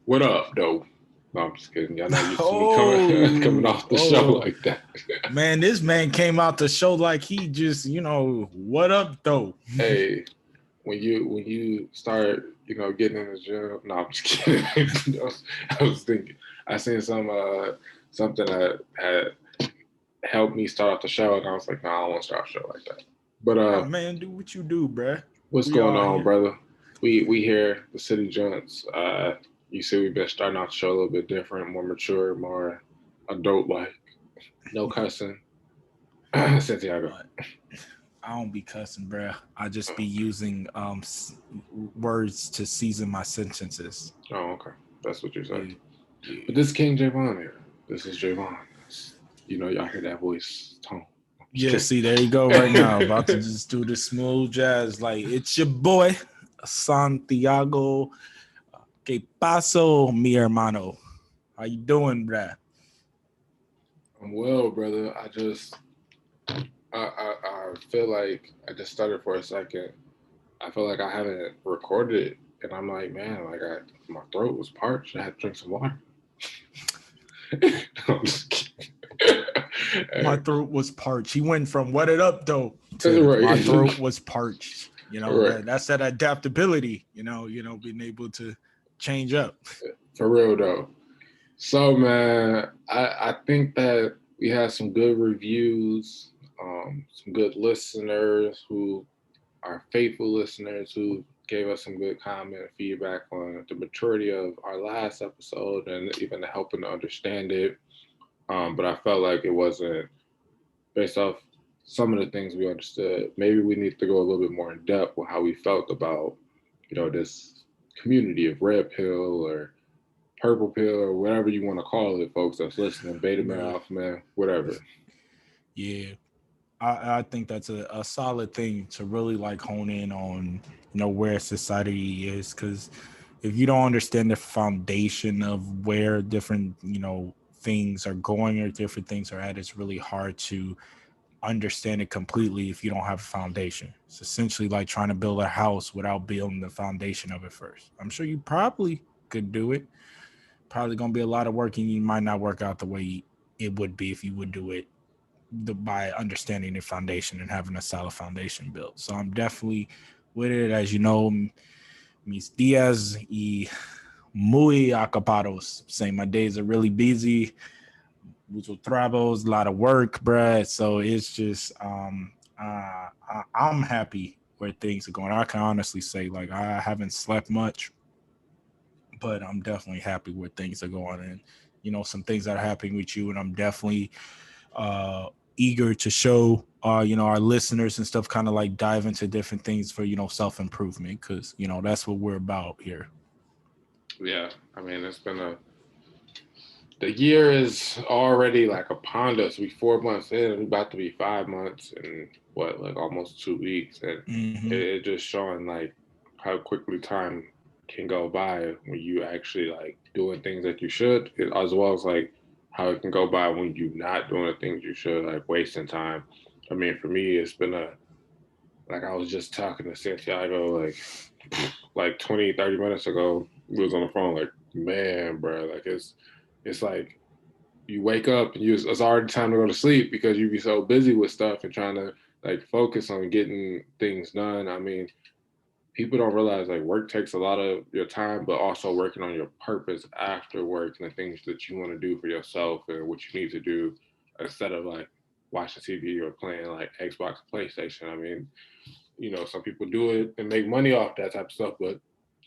What up, though? No, I'm just kidding. Y'all not used to me coming coming Oh, off the show oh, like that. man, this man came out the show like he just, what up though? Hey, when you start, getting in the gym. No, I'm just kidding. I was thinking. I seen something that had helped me start off the show, and I was like, no, I don't want to start a show like that. But Nah, man, do what you do, bruh. what's We going all on, here. brother? We here, the City Joints. You see, we've been starting off the show a little bit different, more mature, more adult like. No cussing. Santiago. But I don't be cussing, bruh. I just be using words to season my sentences. Oh, okay. That's what you're saying. Yeah, But yeah. this is King Javon here. This is Javon. Y'all hear that voice tone. I'm just Yeah, see, there you go right now. kidding. About to just do the smooth jazz. Like, it's your boy, Santiago. Que paso, mi hermano? How you doing, bruh? I'm well, brother. I feel like I just stuttered for a second. I feel like I haven't recorded it, and I'm like, man, my throat was parched. I had to drink some water. I'm just kidding. My Hey, throat was parched. He went from "what it up though" to "my right, throat was parched." right, That's that adaptability. Being able to change up. for real though. So man, I think that we had some good reviews, some good listeners who are faithful listeners who gave us some good comment and feedback on the maturity of our last episode and even helping to understand it. But I felt like it wasn't based off some of the things we understood. Maybe we need to go a little bit more in depth with how we felt about, this community of red pill or purple pill or whatever you want to call it, folks that's listening, beta male, Bruh. alpha male, whatever. Yeah, I think that's a solid thing to really like hone in on. Where society is, because if you don't understand the foundation of where different things are going or different things are at, it's really hard to understand it completely if you don't have a foundation. It's essentially like trying to build a house without building the foundation of it first. I'm sure you probably could do it. Probably gonna be a lot of work, and you might not work out the way it would be if you would do it by understanding the foundation and having a solid foundation built. So I'm definitely with it. As you know, mis días y muy ocupados. Saying my days are really busy. Mucho trabajos, a lot of work, bruh. So it's just I'm happy where things are going. I can honestly say like I haven't slept much, but I'm definitely happy where things are going. And some things that are happening with you, and I'm definitely uh eager to show our listeners and stuff, kind of like dive into different things for self-improvement, because that's what we're about here. Yeah, I mean, the year is already like upon us. We 4 months in, we about to be 5 months and what, like almost 2 weeks, and Hmm. it just showing like how quickly time can go by when you actually like doing things that you should, as well as like how it can go by when you're not doing the things you should, like wasting time. I mean, for me, it's been a like I was just talking to Santiago like 20, 30 minutes ago. We was on the phone like, man, bro, like it's like you wake up and it's already time to go to sleep because you be so busy with stuff and trying to like focus on getting things done. I mean, people don't realize like work takes a lot of your time, but also working on your purpose after work and the things that you want to do for yourself and what you need to do instead of like watching TV or playing like Xbox, PlayStation. I mean, some people do it and make money off that type of stuff, but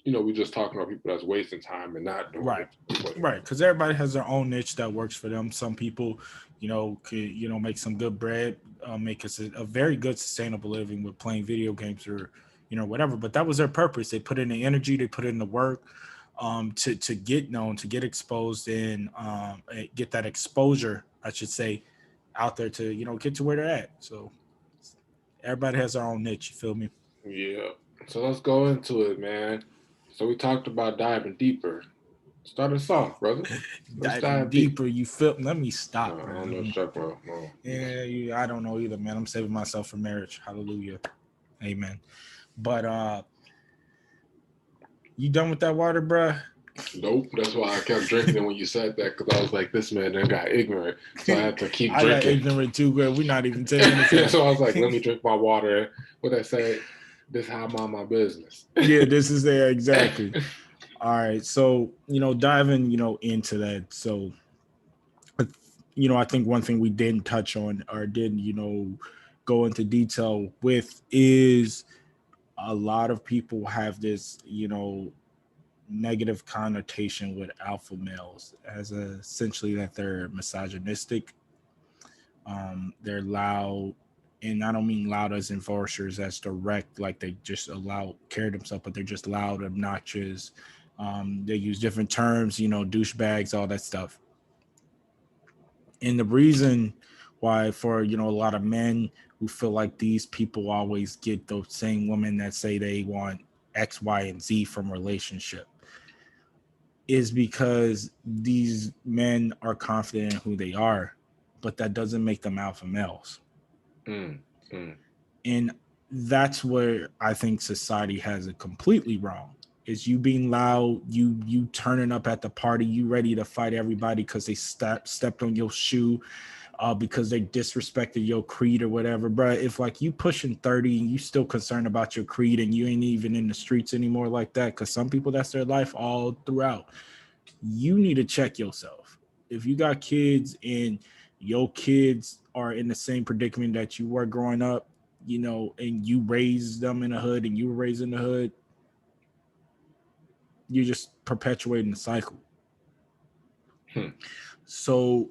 we're just talking about people that's wasting time and not doing Right. it. Right, because everybody has their own niche that works for them. Some people, could make some good bread, make us a very good sustainable living with playing video games or whatever. But that was their purpose. They put in the energy, they put in the work, to get known, to get exposed, and get that exposure, I should say, out there to get to where they're at. So everybody has their own niche. You feel me? Yeah. So let's go into it, man. So we talked about diving deeper. Start us off, brother. Let's Diving dive deep. deeper, you feel? Let me No, stop, I don't know what man. you're talking about. No. Yeah, I don't know either, man. I'm saving myself for marriage. Hallelujah. Amen. But you done with that water, bruh? Nope. That's why I kept drinking when you said that, because I was like, this man then got ignorant, so I had to keep I got drinking. ignorant too, good. We're not even 10 minutes in. So I was like, let me drink my water. What I say, this how I mind my business. Yeah, this is there exactly. All right, so diving into that. So I think one thing we didn't touch on or didn't go into detail with is a lot of people have this negative connotation with alpha males as essentially that they're misogynistic. They're loud, and I don't mean loud as enforcers, as direct, like they just carry themselves, but they're just loud, obnoxious. They use different terms, douchebags, all that stuff. And the reason why, for a lot of men who feel like these people always get those same women that say they want X, Y, and Z from relationship, is because these men are confident in who they are, but that doesn't make them alpha males. Mm, mm. And that's where I think society has it completely wrong. Is you being loud, you turning up at the party, you ready to fight everybody because they stepped on your shoe, because they disrespected your creed or whatever, bro. If like you pushing 30 and you still concerned about your creed and you ain't even in the streets anymore like that, because some people that's their life all throughout, you need to check yourself. If you got kids and your kids are in the same predicament that you were growing up, and you raised them in the hood and you were raised in the hood, you're just perpetuating the cycle. Hmm. So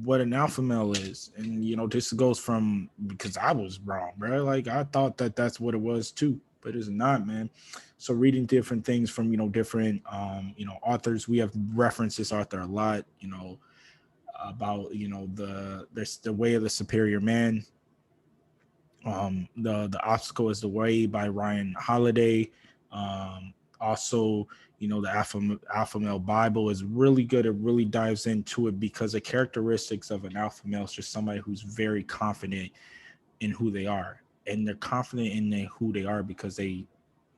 what an alpha male is, and this goes from, because I was wrong, bro. Like I thought that that's what it was too, but it's not, man. So reading different things from different authors, we have referenced this author a lot, about the way of the superior man. The obstacle is the way by Ryan Holiday. Also, the alpha male Bible is really good. It really dives into it because the characteristics of an alpha male is just somebody who's very confident in who they are, and they're confident in who they are because they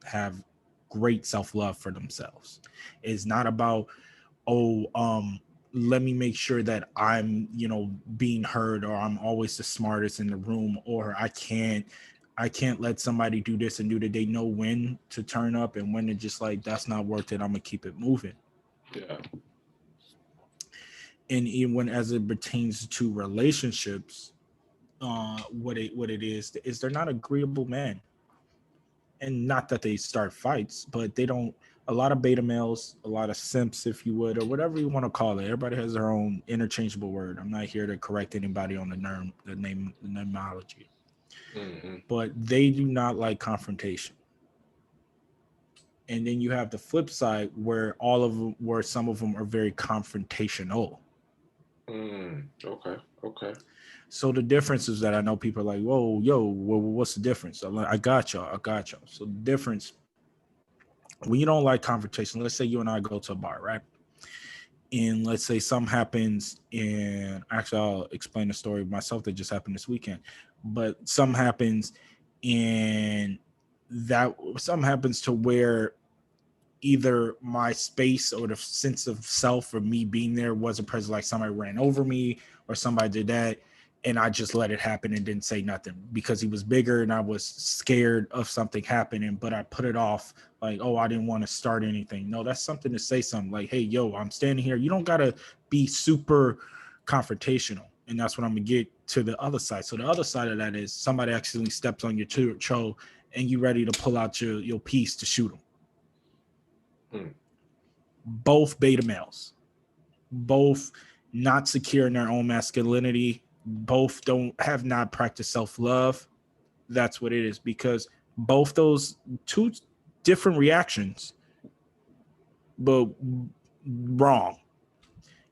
have great self-love for themselves. It's not about, let me make sure that I'm being heard, or I'm always the smartest in the room, or I can't let somebody do this and do that. They know when to turn up and when to just like, that's not worth it, I'm gonna keep it moving. Yeah. And even when, as it pertains to relationships, what it is they're not agreeable men. And not that they start fights, but they don't. A lot of beta males, a lot of simps, if you would, or whatever you want to call it. Everybody has their own interchangeable word. I'm not here to correct anybody on the namology, Mm-hmm. but they do not like confrontation. And then you have the flip side where some of them are very confrontational. Okay. Okay. So the difference is that I know people are like, whoa, yo, what's the difference? I'm like, I got y'all. So the difference, when you don't like confrontation, let's say you and I go to a bar, right? And let's say something happens, and actually I'll explain the story myself that just happened this weekend. But something happens, and that something happens to where either my space or the sense of self or me being there wasn't present, like somebody ran over me or somebody did that, and I just let it happen and didn't say nothing because he was bigger and I was scared of something happening, but I put it off like, oh, I didn't want to start anything. No, that's something to say something like, hey, yo, I'm standing here. You don't got to be super confrontational. And that's what I'm going to get to the other side. So the other side of that is somebody accidentally steps on your toe and you ready to pull out your piece to shoot them. Both beta males, both not secure in their own masculinity, both have not practiced self-love. That's what it is, because both those two different reactions, but wrong.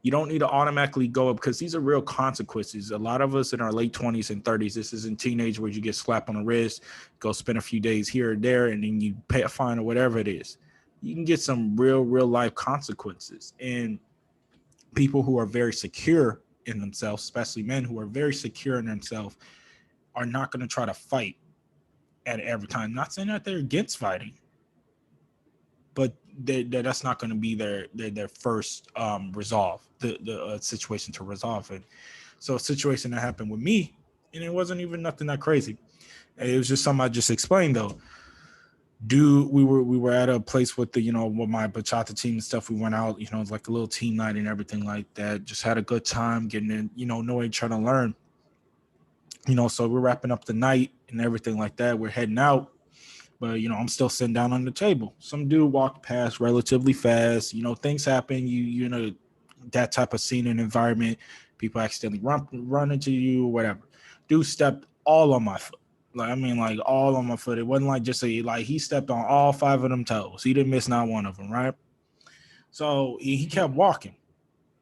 You don't need to automatically go up, because these are real consequences. A lot of us in our late 20s and 30s, this isn't teenage where you get slapped on the wrist, go spend a few days here or there, and then you pay a fine or whatever it is. You can get some real life consequences. And people who are very secure in themselves, especially men who are very secure in themselves, are not going to try to fight at every time. Not saying that they're against fighting, but that's not going to be their first resolve, the situation to resolve it. So a situation that happened with me, and it wasn't even nothing that crazy. It was just something I just explained though. Dude, we were at a place with the, with my bachata team and stuff. We went out, it was like a little team night and everything like that. Just had a good time getting in, knowing, trying to learn. So we're wrapping up the night and everything like that. We're heading out, but I'm still sitting down on the table. Some dude walked past relatively fast. Things happen. You know that type of scene and environment. People accidentally run into you or whatever. Dude stepped all on my foot. Like all on my foot. It wasn't like just he stepped on all 5 of them toes. He didn't miss not one of them, right? So he kept walking.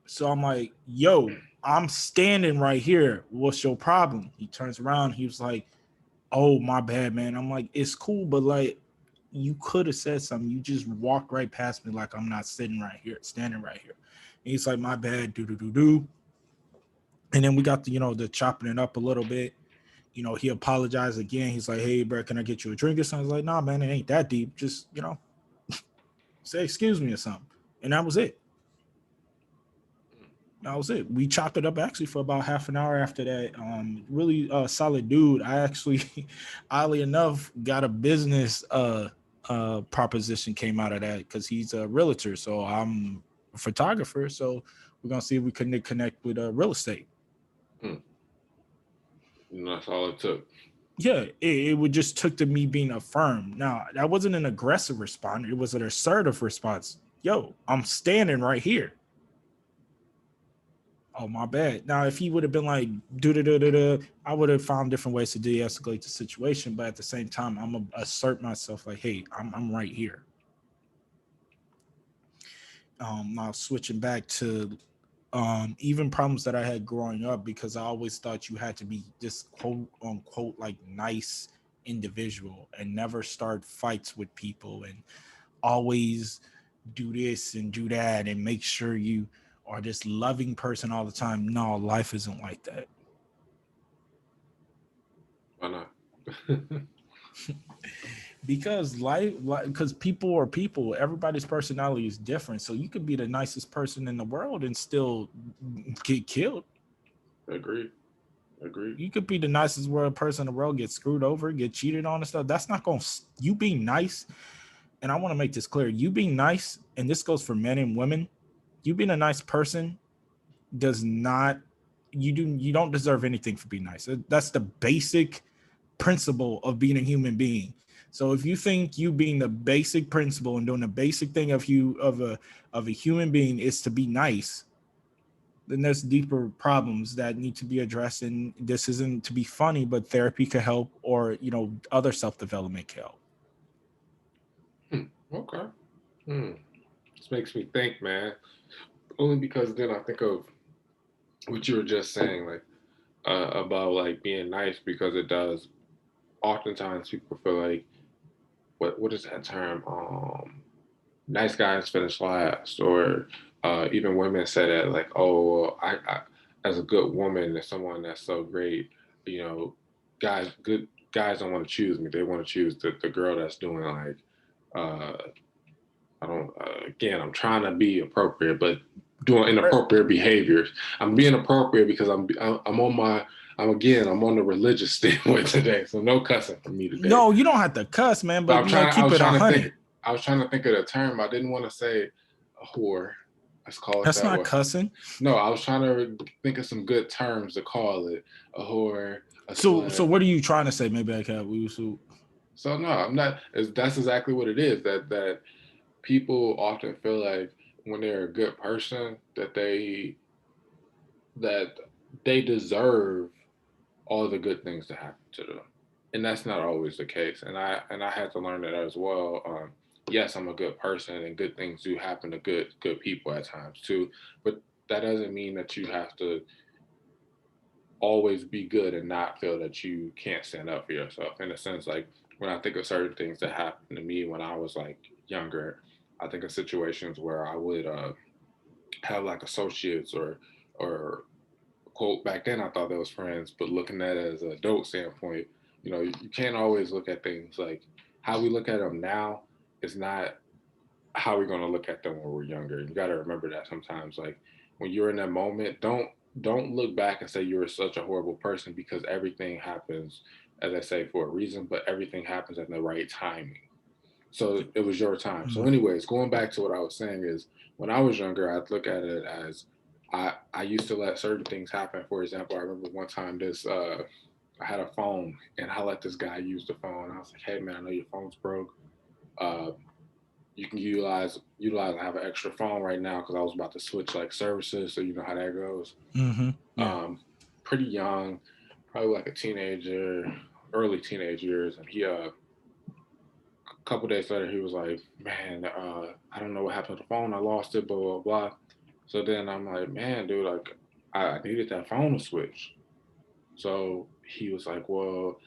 So I'm like, yo, I'm standing right here. What's your problem? He turns around. He was like, oh, my bad, man. I'm like, it's cool, but like, you could have said something. You just walked right past me like I'm not sitting right here, standing right here. And he's like, my bad, do. And then we got the chopping it up a little bit. He apologized again. He's like, hey, bro, can I get you a drink or something? I was like, nah, man, it ain't that deep. Just, say excuse me or something. And that was it. We chopped it up actually for about half an hour after that. Really solid dude. I actually, oddly enough, got a business proposition came out of that because he's a realtor. So I'm a photographer. So we're gonna see if we can connect with real estate. And that's all it took. Yeah, it would just took to me being affirmed. Now that wasn't an aggressive response; it was an assertive response. Yo, I'm standing right here. Oh, my bad. Now, if he would have been like, I would have found different ways to de-escalate the situation. But at the same time, I'm going to assert myself like, hey, I'm right here. Now, switching back to even problems that I had growing up, because I always thought you had to be this quote unquote like nice individual and never start fights with people and always do this and do that and make sure you are this loving person all the time. No, life isn't like that. Why not? Because because people are people. Everybody's personality is different. So you could be the nicest person in the world and still get killed. Agreed. You could be the nicest person in the world, get screwed over, get cheated on and stuff. That's not going to, you being nice. And I want to make this clear. You being nice, and this goes for men and women, you being a nice person does not, you don't deserve anything for being nice. That's the basic principle of being a human being. So if you think you being the basic principle and doing the basic thing of a human being is to be nice, then there's deeper problems that need to be addressed. And this isn't to be funny, but therapy can help, or other self-development can help. Okay. This makes me think, man. Only because then I think of what you were just saying, like about like being nice, because it does. Oftentimes, people feel like what is that term? Nice guys finish last, or even women say that like, oh, well, I as a good woman, as someone that's so great, you know, good guys don't want to choose me. They want to choose the girl that's doing like, uh, I don't. Again, I'm trying to be appropriate, but doing inappropriate behaviors. I'm being appropriate because I'm on my. I'm on the religious standpoint today, so no cussing from me today. No, you don't have to cuss, man, but keep it 100. I was trying to think of the term. I didn't want to say a whore. Let's call it That's that not way. cussing. No, I was trying to think of some good terms to call it. A whore. So what are you trying to say? Maybe I can. So no, I'm not. That's exactly what it is. That people often feel like when they're a good person that they deserve all the good things to happen to them, and that's not always the case. And I had to learn that as well. Yes, I'm a good person, and good things do happen to good people at times too. But that doesn't mean that you have to always be good and not feel that you can't stand up for yourself. In a sense, like when I think of certain things that happened to me when I was like younger, I think of situations where I would have like associates or quote back then I thought they was friends, but looking at it as an adult standpoint, you can't always look at things like how we look at them now is not how we're gonna look at them when we're younger. You got to remember that sometimes, like when you're in that moment, don't look back and say you were such a horrible person, because everything happens, as I say, for a reason. But everything happens at the right timing. So it was your time. So, Mm, anyways, going back to what I was saying is, when I was younger, I'd look at it as I used to let certain things happen. For example, I remember one time I had a phone and I let this guy use the phone. I was like, "Hey man, I know your phone's broke. Uh, you can utilize. I have an extra phone right now because I was about to switch like services, so you know how that goes." yeah. Um, Pretty young, probably like a teenager, early teenage years, and a couple days later he was like, "Man, I don't know what happened to the phone. I lost it. Blah blah blah." So then I'm like, "Man, dude, like I needed that phone to switch." So he was like, "Well,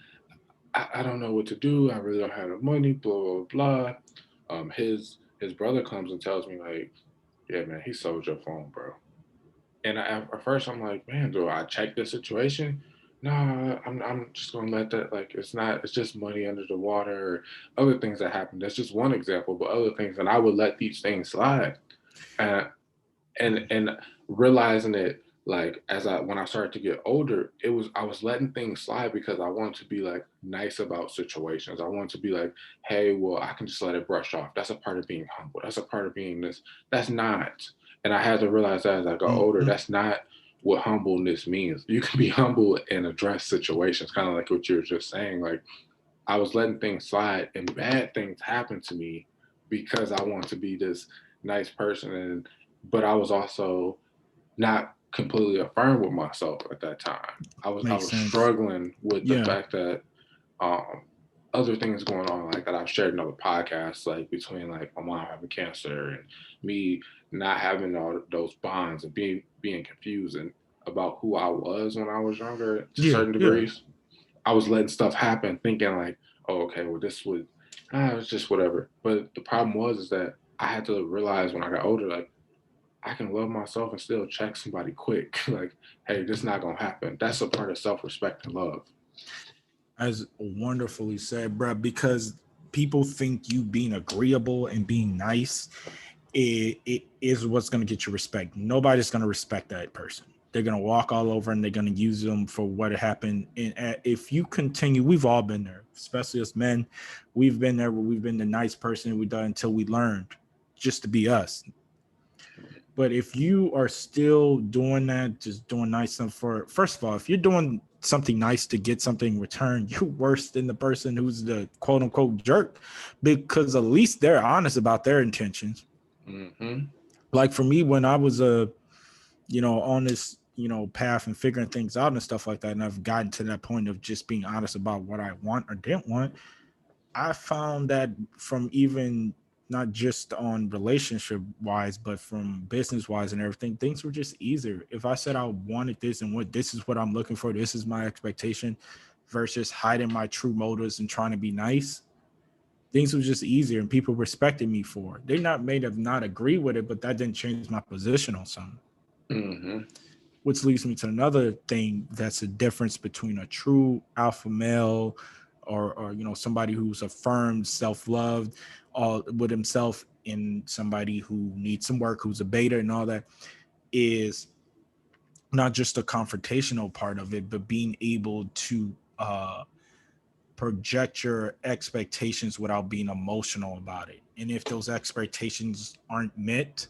I don't know what to do. I really don't have the money." Blah blah blah. His brother comes and tells me like, "Yeah, man, he sold your phone, bro." And at first I'm like, "Man, do I check the situation?" No, I'm just gonna let that, like, it's just money under the water, or other things that happen. That's just one example, but other things, and I would let these things slide. And and realizing it, like, as I when I started to get older, I was letting things slide because I wanted to be like nice about situations. I wanted to be like, "Hey, well, I can just let it brush off. That's a part of being humble. That's a part of being this." That's not. And I had to realize that as I got older, Mhm. that's not what humbleness means. You can be humble and address situations, kind of like what you were just saying. Like, I was letting things slide and bad things happen to me because I want to be this nice person, and but I was also not completely affirmed with myself at that time. I Makes was sense. struggling with the Yeah. fact that um other things going on, like that I've shared in other podcasts, like between like my mom having cancer and me not having all those bonds, and being confused and about who I was when I was younger to Yeah. certain Yeah. degrees. I was letting stuff happen, thinking like, "Oh, okay, well, it's just whatever." But the problem was is that I had to realize when I got older, like, I can love myself and still check somebody quick. Like, hey, this not gonna happen. That's a part of self-respect and love. As wonderfully said, bruh, because people think you being agreeable and being nice, it is what's going to get you respect. Nobody's going to respect that person. They're going to walk all over and they're going to use them for what happened. And if you continue, we've all been there, especially as men. We've been there where we've been the nice person we've done until we learned just to be us. But if you are still doing that, just doing nice stuff for, first of all, if you're doing something nice to get something in return, you're worse than the person who's the quote unquote jerk, because at least they're honest about their intentions. Mm-hmm. Like for me, when I was on this, path and figuring things out and stuff like that, and I've gotten to that point of just being honest about what I want or didn't want, I found that from even not just on relationship wise, but from business wise and everything, things were just easier. If I said I wanted this and what this is what I'm looking for, this is my expectation, versus hiding my true motives and trying to be nice, things was just easier and people respected me for it. They not made of not agree with it, but that didn't change my position on something. Mm-hmm. Which leads me to another thing that's a difference between a true alpha male or somebody who's affirmed self-loved with himself and somebody who needs some work, who's a beta and all that, is not just a confrontational part of it, but being able to project your expectations without being emotional about it. And if those expectations aren't met,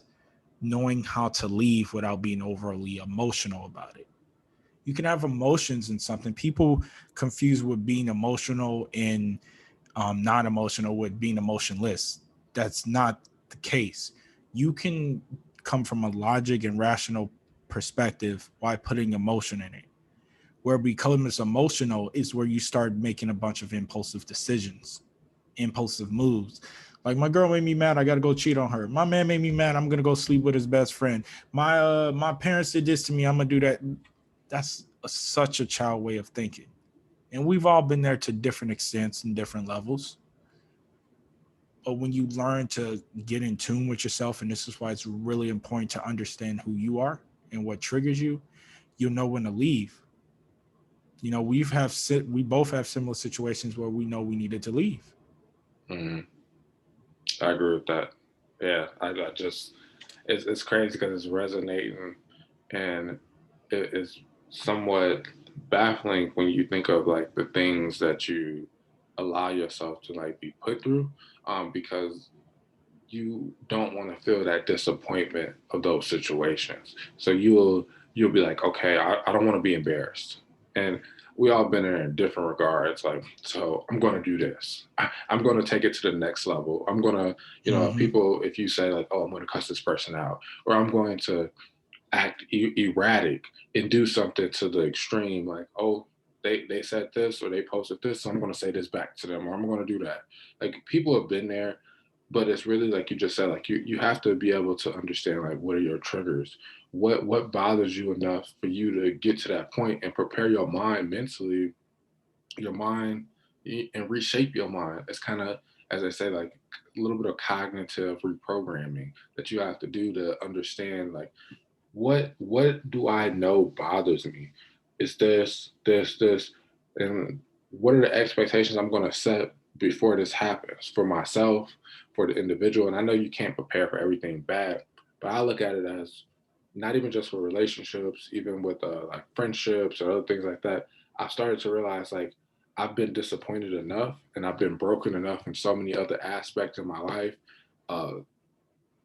knowing how to leave without being overly emotional about it. You can have emotions in something. People confuse with being emotional and non-emotional with being emotionless. That's not the case. You can come from a logic and rational perspective while putting emotion in it. Where becomes emotional is where you start making a bunch of impulsive decisions, impulsive moves. Like my girl made me mad, I gotta go cheat on her. My man made me mad, I'm gonna go sleep with his best friend. My parents did this to me, I'm gonna do that. That's such a child way of thinking. And we've all been there to different extents and different levels. But when you learn to get in tune with yourself, and this is why it's really important to understand who you are and what triggers you, you'll know when to leave. We both have similar situations where we know we needed to leave. Mm-hmm. I agree with that. Yeah, I just it's crazy because it's resonating, and it's somewhat baffling when you think of like the things that you allow yourself to like be put through, because you don't want to feel that disappointment of those situations. So you'll be like, okay, I don't want to be embarrassed. And we all been there in different regards. Like, so I'm going to do this. I'm going to take it to the next level. I'm going to, Hmm. if you say like, oh, I'm going to cuss this person out, or I'm going to act erratic and do something to the extreme, like, oh, they said this or they posted this, so I'm going to say this back to them, or I'm going to do that. Like, people have been there, but it's really like you just said, like, you have to be able to understand like what are your triggers, what bothers you enough for you to get to that point and prepare your mind mentally, your mind, and reshape your mind. It's kind of, as I say, like a little bit of cognitive reprogramming that you have to do to understand like what do I know bothers me? Is this, and what are the expectations I'm going to set before this happens for myself, for the individual? And I know you can't prepare for everything bad, but I look at it as not even just for relationships, even with like friendships or other things like that. I've started to realize like I've been disappointed enough and I've been broken enough in so many other aspects of my life, uh,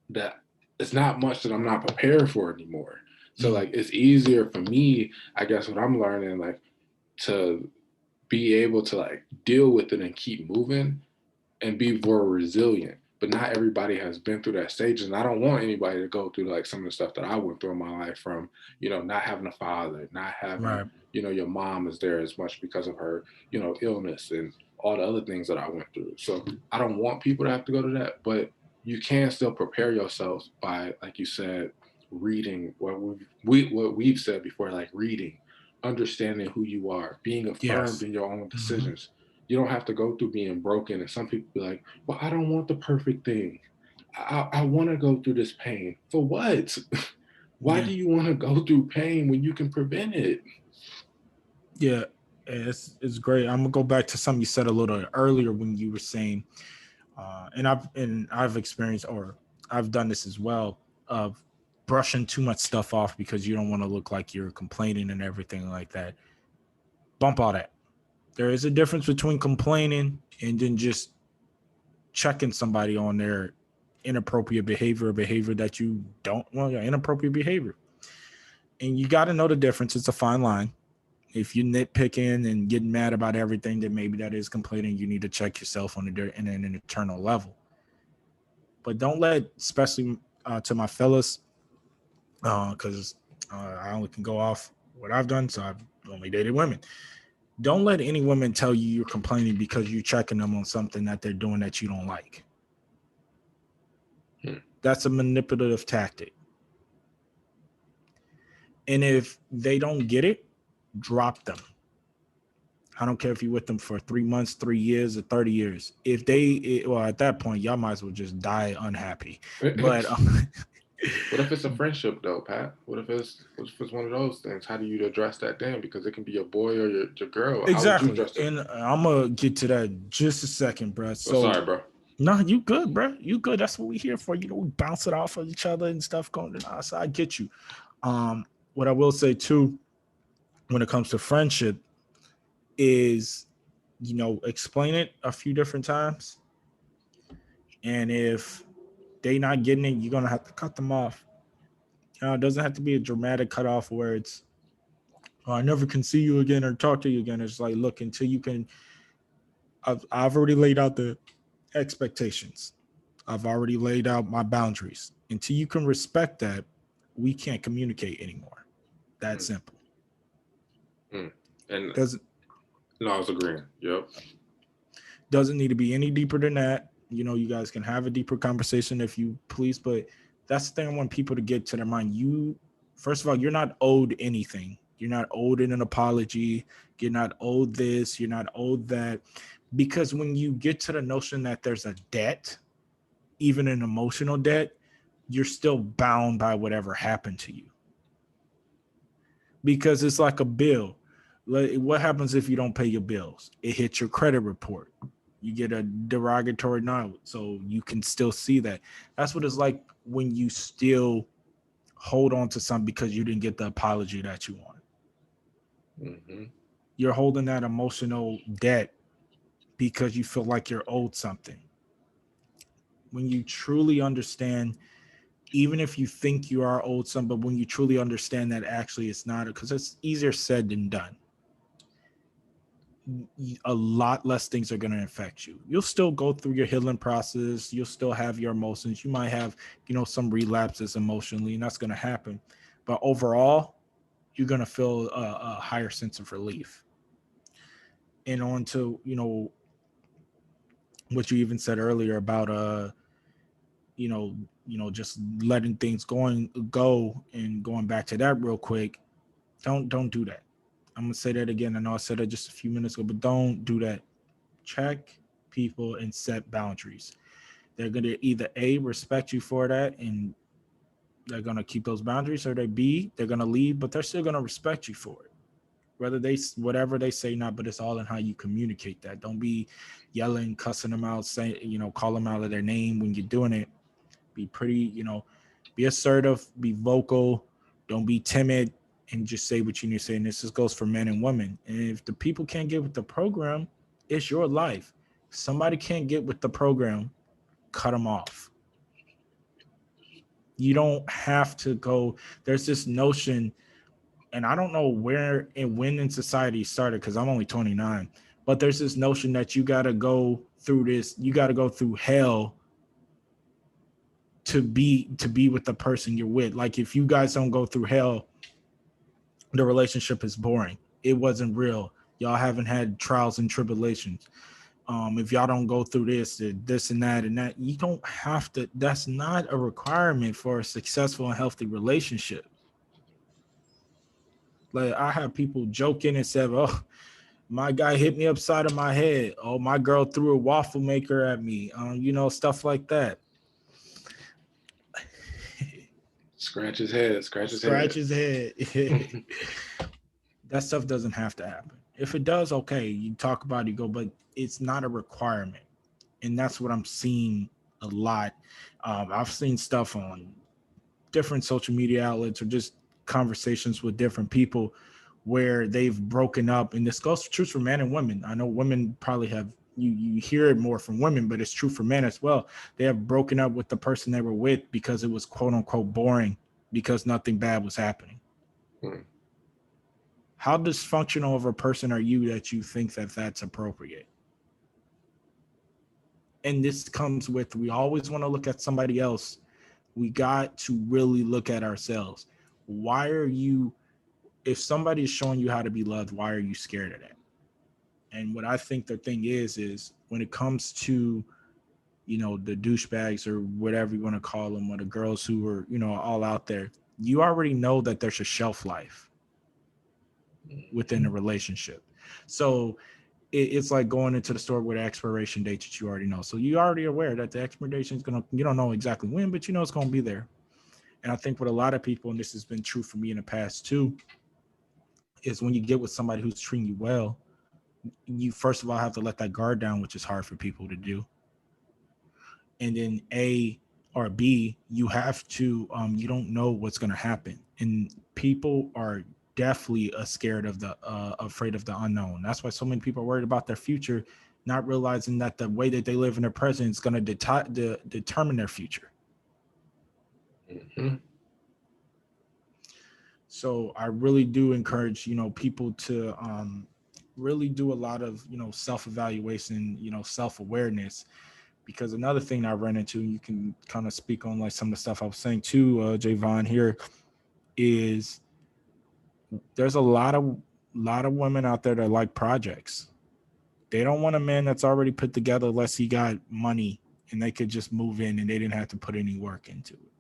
that it's not much that I'm not prepared for anymore. So Mm. like it's easier for me, I guess what I'm learning, like to be able to like deal with it and keep moving and be more resilient. But not everybody has been through that stage. And I don't want anybody to go through like some of the stuff that I went through in my life, from, not having a father, not having, Right. your mom is there as much because of her, illness and all the other things that I went through. So I don't want people to have to go to that, but you can still prepare yourself by, like you said, reading what we've said before, like reading, understanding who you are, being affirmed Yes. in your own Hmm. decisions. You don't have to go through being broken. And some people be like, well, I don't want the perfect thing. I want to go through this pain. For what? Why Yeah. do you want to go through pain when you can prevent it? Yeah. It's great. I'm gonna go back to something you said a little earlier when you were saying, and I've experienced, or I've done this as well, of brushing too much stuff off because you don't want to look like you're complaining and everything like that. Bump all that. There is a difference between complaining and then just checking somebody on their inappropriate behavior or behavior that you don't want, inappropriate behavior. And you got to know the difference. It's a fine line. If you're nitpicking and getting mad about everything, then maybe that is complaining. You need to check yourself on an internal level. But don't let, especially to my fellas, because I only can go off what I've done. So I've only dated women. Don't let any women tell you you're complaining because you're checking them on something that they're doing that you don't like. Hmm. That's a manipulative tactic. And if they don't get it, drop them. I don't care if you're with them for 3 months, 3 years, or 30 years. If well, at that point, y'all might as well just die unhappy. But What if it's a friendship though, Pat? What if it's one of those things? How do you address that then? Because it can be your boy or your girl. How would you exactly. address it? And I'm going to get to that just a second, bro. Oh, So, sorry, bro. no, you good, bro. You good. That's what we here for. We bounce it off of each other and stuff going on. So I get you. What I will say too, when it comes to friendship, is explain it a few different times, and if they not getting it, you're gonna have to cut them off. It doesn't have to be a dramatic cutoff where it's, oh, I never can see you again or talk to you again. It's like, look, until you can, I've already laid out the expectations. I've already laid out my boundaries. Until you can respect that, we can't communicate anymore. That Mm, simple. mm. And Doesn't no, I was agreeing. Yep. doesn't need to be any deeper than that. You guys can have a deeper conversation if you please, but that's the thing I want people to get to their mind. First of all, you're not owed anything. You're not owed an apology. You're not owed this. You're not owed that. Because when you get to the notion that there's a debt, even an emotional debt, you're still bound by whatever happened to you. Because it's like a bill. What happens if you don't pay your bills? It hits your credit report. You get a derogatory note, so you can still see that. That's what it's like when you still hold on to something because you didn't get the apology that you want. Mm-hmm. You're holding that emotional debt because you feel like you're owed something. When you truly understand, even if you think you are owed something, but when you truly understand that actually it's not, because it's easier said than done, a lot less things are going to affect you. You'll still go through your healing process. You'll still have your emotions. You might have, some relapses emotionally, and that's going to happen. But overall, you're going to feel a higher sense of relief. And on to, what you even said earlier about, you know, just letting things go and going back to that real quick. Don't do that. I'm going to say that again. I know I said that just a few minutes ago, but don't do that. Check people and set boundaries. They're going to either A, respect you for that and they're going to keep those boundaries, or they B, they're going to leave, but they're still going to respect you for it. Whatever they say not, but it's all in how you communicate that. Don't be yelling, cussing them out, saying, call them out of their name when you're doing it. Be pretty, be assertive, be vocal, don't be timid, and just say what you need to say. And this just goes for men and women. And if the people can't get with the program, it's your life. If somebody can't get with the program, cut them off. You don't have to go. There's this notion, and I don't know where and when in society started because I'm only 29, but there's this notion that you got to go through this, you got to go through hell to be with the person you're with. Like if you guys don't go through hell, the relationship is boring. It wasn't real. Y'all haven't had trials and tribulations. If y'all don't go through this and that, you don't have to. That's not a requirement for a successful and healthy relationship. Like I have people joking and said, "Oh, my guy hit me upside of my head. Oh, my girl threw a waffle maker at me." Stuff like that. Scratch his head. Scratch his head. That stuff doesn't have to happen. If it does, okay, you talk about it, you go, but it's not a requirement. And that's what I'm seeing a lot. I've seen stuff on different social media outlets or just conversations with different people where they've broken up. And this goes true for men and women. I know women probably have, you hear it more from women, but it's true for men as well. They have broken up with the person they were with because it was quote unquote boring because nothing bad was happening. How dysfunctional of a person are you that you think that that's appropriate? And this comes with, we always want to look at somebody else. We got to really look at ourselves. Why are you, if somebody is showing you how to be loved, why are you scared of that? And what I think the thing is when it comes to, the douchebags or whatever you want to call them, or the girls who are, all out there, you already know that there's a shelf life within a relationship. So it's like going into the store with an expiration date that you already know. So you already aware that the expiration is going to, you don't know exactly when, but it's going to be there. And I think with a lot of people, and this has been true for me in the past too, is when you get with somebody who's treating you well, you first of all have to let that guard down, which is hard for people to do. And then A or B, you have to, you don't know what's going to happen. And people are definitely scared of afraid of the unknown. That's why so many people are worried about their future, not realizing that the way that they live in their present is going to determine their future. Mm-hmm. So I really do encourage, people to really do a lot of, self-evaluation, self-awareness. Because another thing I ran into, you can kind of speak on like some of the stuff I was saying too, Javon, here, is there's a lot of women out there that like projects. They don't want a man that's already put together unless he got money and they could just move in and they didn't have to put any work into it.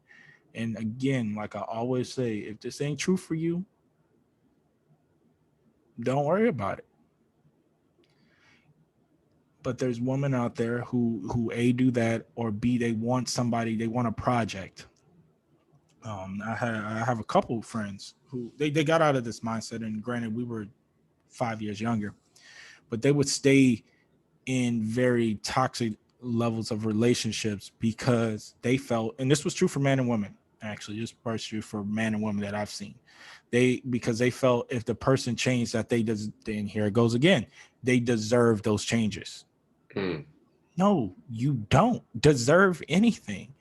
And again, like I always say, if this ain't true for you, don't worry about it. But there's women out there who A, do that, or B, they want a project. I have a couple of friends who they got out of this mindset, and granted, we were 5 years younger, but they would stay in very toxic levels of relationships because they felt, and this was true for men and women, actually, this was true for men and women that I've seen. Because they felt if the person changed that then here it goes again, they deserve those changes. No, you don't deserve anything.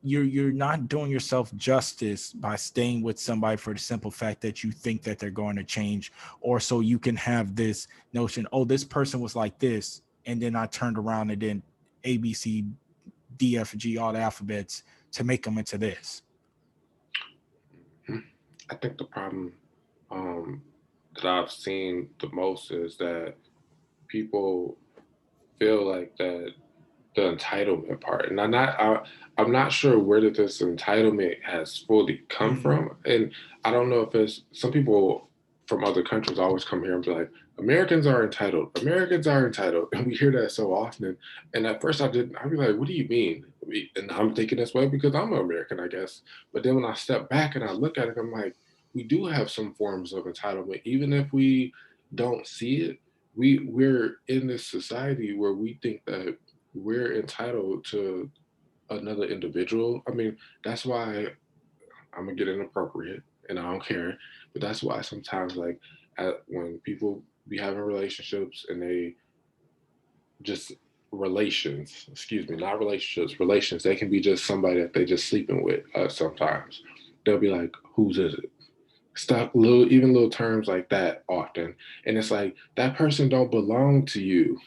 You're not doing yourself justice by staying with somebody for the simple fact that you think that they're going to change, or so you can have this notion, oh, this person was like this, and then I turned around and then A, B, C, D, F, G, all the alphabets to make them into this. I think the problem that I've seen the most is that people feel like that the entitlement part, and I'm not sure where did this entitlement has fully come from, and I don't know if it's some people from other countries always come here and be like, Americans are entitled, and we hear that so often. And at first, I'd be like, what do you mean? And I'm thinking this way because I'm an American, I guess. But then when I step back and I look at it, I'm like, we do have some forms of entitlement, even if we don't see it. We're in this society where we think that we're entitled to another individual. I mean, that's why I'm gonna get inappropriate, and I don't care. But that's why sometimes, like, when people be having relationships and they just relations, excuse me, not relationships, relations. They can be just somebody that they just sleeping with. Sometimes they'll be like, "Whose is it?" Stuff, little terms like that often, and it's like that person don't belong to you.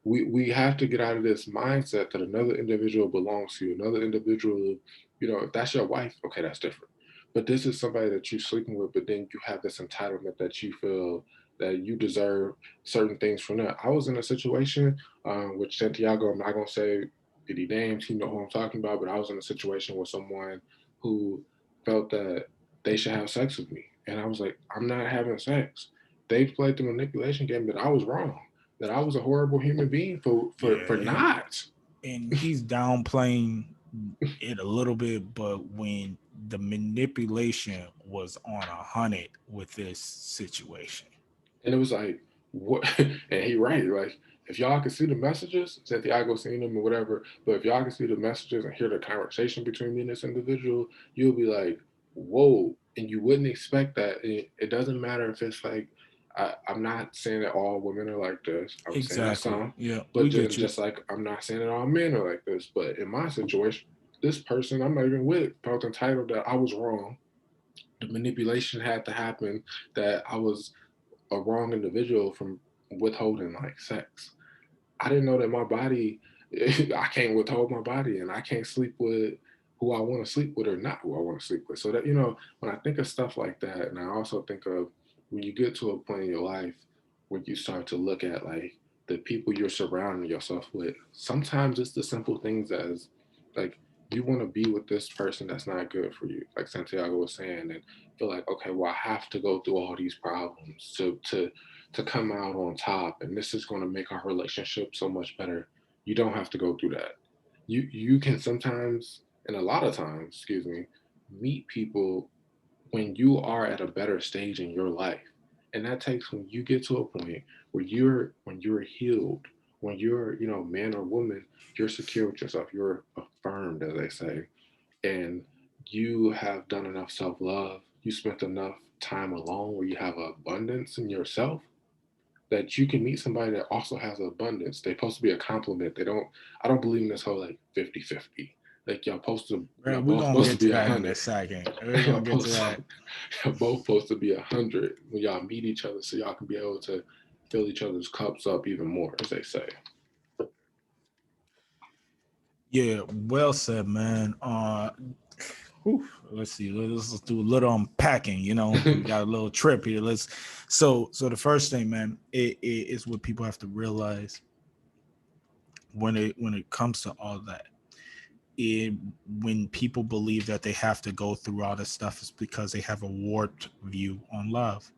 We have to get out of this mindset that another individual belongs to you. Another individual, if that's your wife, okay, that's different. But this is somebody that you're sleeping with, but then you have this entitlement that you feel that you deserve certain things from that. I was in a situation with Santiago. I'm not gonna say any names. He know who I'm talking about, but I was in a situation with someone who felt that they should have sex with me, and I was like, I'm not having sex. They played the manipulation game that I was wrong, that I was a horrible human being for not. And he's downplaying it a little bit, but when the manipulation was on 100 with this situation, and it was like, what? And he right, like, if y'all can see the messages, Santiago seen them or whatever, but if y'all can see the messages and hear the conversation between me and this individual, you'll be like, whoa. And you wouldn't expect that. It doesn't matter if it's like, I'm not saying that all women are like this. I'm saying that some, but just like I'm not saying that all men are like this. But in my situation, this person I'm not even with felt entitled that I was wrong. The manipulation had to happen, that I was a wrong individual from withholding like sex. I didn't know that my body, I can't withhold my body, and I can't sleep with who I want to sleep with or not who I want to sleep with. So that, when I think of stuff like that, and I also think of when you get to a point in your life where you start to look at like the people you're surrounding yourself with, sometimes it's the simple things as like, you want to be with this person that's not good for you, like Santiago was saying, and feel like, okay, well, I have to go through all these problems to come out on top, and this is going to make our relationship so much better. You don't have to go through that. You can sometimes, and a lot of times, excuse me, meet people when you are at a better stage in your life. And that takes when you get to a point where you're healed, when you're, man or woman, you're secure with yourself, you're affirmed, as they say, and you have done enough self-love, you spent enough time alone where you have abundance in yourself, that you can meet somebody that also has abundance. They're supposed to be a compliment. I don't believe in this whole like 50-50. Like y'all supposed to, we're both gonna supposed get to to be that 100. in a second. We're gonna get to that. Y'all both supposed to be 100 when y'all meet each other, so y'all can be able to fill each other's cups up even more, as they say. Yeah, well said, man. Let's see. Let's do a little unpacking. We got a little trip here. So the first thing, man, it is what people have to realize when it comes to all that. When people believe that they have to go through all this stuff, is because they have a warped view on love.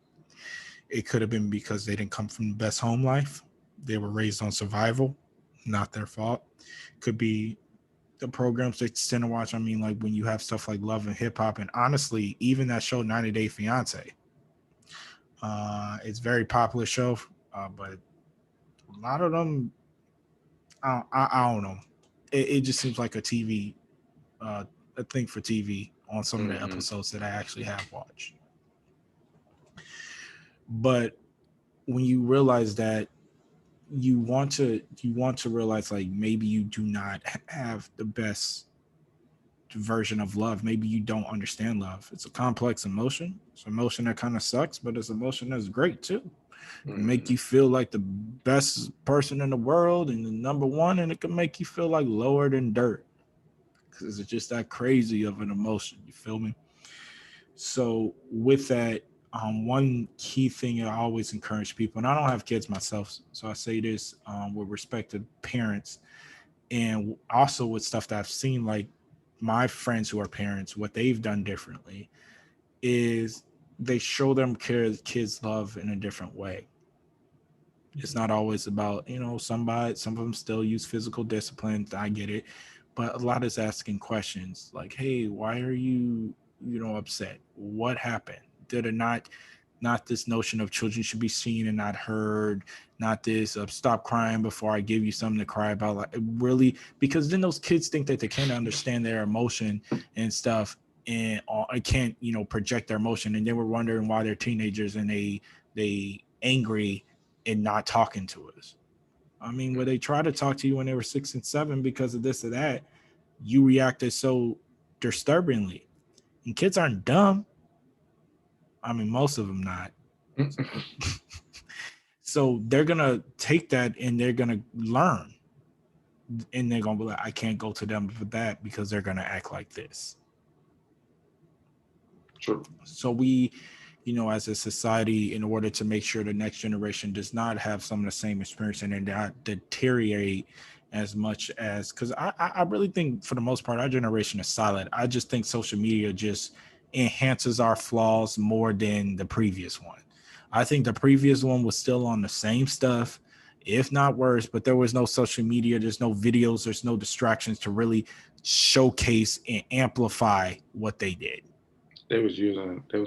It could have been because they didn't come from the best home life. They were raised on survival, not their fault. Could be the programs they tend to watch. I mean, like when you have stuff like Love and Hip Hop, and honestly, even that show 90 Day Fiance, it's a very popular show, but a lot of them I don't know. It just seems like a thing for TV on some of the episodes that I actually have watched. But when you realize that you want to realize like maybe you do not have the best version of love. Maybe you don't understand love. It's a complex emotion. It's an emotion that kind of sucks, but it's an emotion that's great too. It can make you feel like the best person in the world and the number one, and it can make you feel like lower than dirt because it's just that crazy of an emotion. You feel me? So with that, one key thing I always encourage people, and I don't have kids myself, so I say this with respect to parents, and also with stuff that I've seen, like my friends who are parents, what they've done differently is they show them kids love in a different way. It's not always about, some of them still use physical discipline. I get it. But a lot is asking questions like, hey, why are you, upset? What happened? Did it not this notion of children should be seen and not heard, not this stop crying before I give you something to cry about. Like really, because then those kids think that they can't understand their emotion and stuff, and I can't, project their emotion, and then we're wondering why they're teenagers and they angry and not talking to us. I mean, where they try to talk to you when they were 6 and 7 because of this or that, you reacted so disturbingly. And kids aren't dumb. I mean, most of them not. So they're gonna take that and they're gonna learn, and they're gonna be like, I can't go to them for that because they're gonna act like this. True. So we, as a society, in order to make sure the next generation does not have some of the same experience and not deteriorate as much as, because I really think for the most part our generation is solid. I just think social media just enhances our flaws more than the previous one. I think the previous one was still on the same stuff, if not worse, but there was no social media, there's no videos, there's no distractions to really showcase and amplify what they did. They was